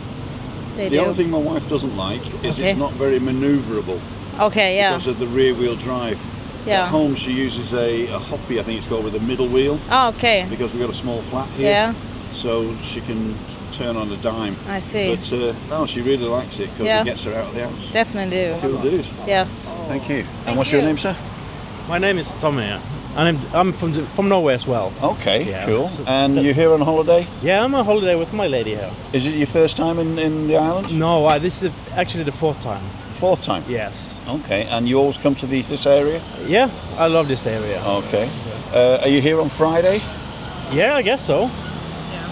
they The do. other thing my wife doesn't like is Okay. it's not very manoeuvrable Okay, yeah. because of the rear wheel drive. Yeah. At home she uses a hoppy, I think it's called, with a middle wheel Oh, okay. because we've got a small flat here. Yeah, So she can turn on a dime. I see. But no, she really likes it because Yeah. it gets her out of the house. Definitely do. Cool dude. Yes. Thank you. And what's your name, sir? My name is Tommy, and I'm from Norway as well. Okay, Yeah. cool. So- And you're here on holiday? Yeah, I'm on holiday with my lady here. Is it your first time in the island? No, this is actually the fourth time. Fourth time? Yes. Okay, and you always come to this area? Yeah, I love this area. Okay. Are you here on Friday? Yeah, I guess so.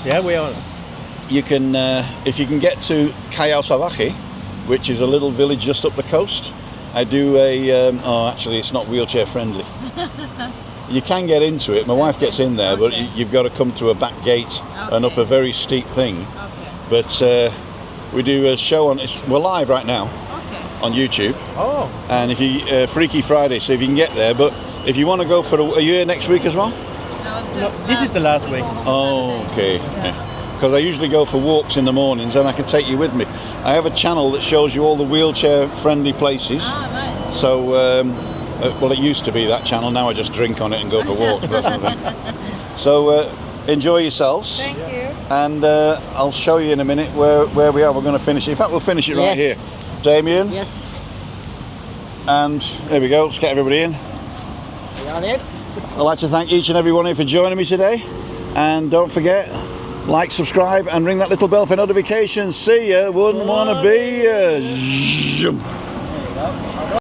Yeah, we are. You can, if you can get to Callao Salvaje, which is a little village just up the coast. I do a, oh actually it's not wheelchair friendly. You can get into it, my wife gets in there, but you've got to come through a back gate and up a very steep thing. But we do a show on, we're live right now on YouTube. Oh. And if you, Freaky Friday, so if you can get there, but if you want to go for are you here next week as well? No, this is the last week. Oh, okay. Because I usually go for walks in the mornings and I can take you with me. I have a channel that shows you all the wheelchair-friendly places. Oh, nice. So, well, it used to be that channel. Now I just drink on it and go for walks. So, enjoy yourselves. Thank you. And I'll show you in a minute where we are. We're going to finish it. In fact, we'll finish it right here. Damien. Yes. And there we go. Let's get everybody in. I'd like to thank each and every one of you for joining me today. And don't forget, like, subscribe, and ring that little bell for notifications. See ya. Wouldn't want to be ya.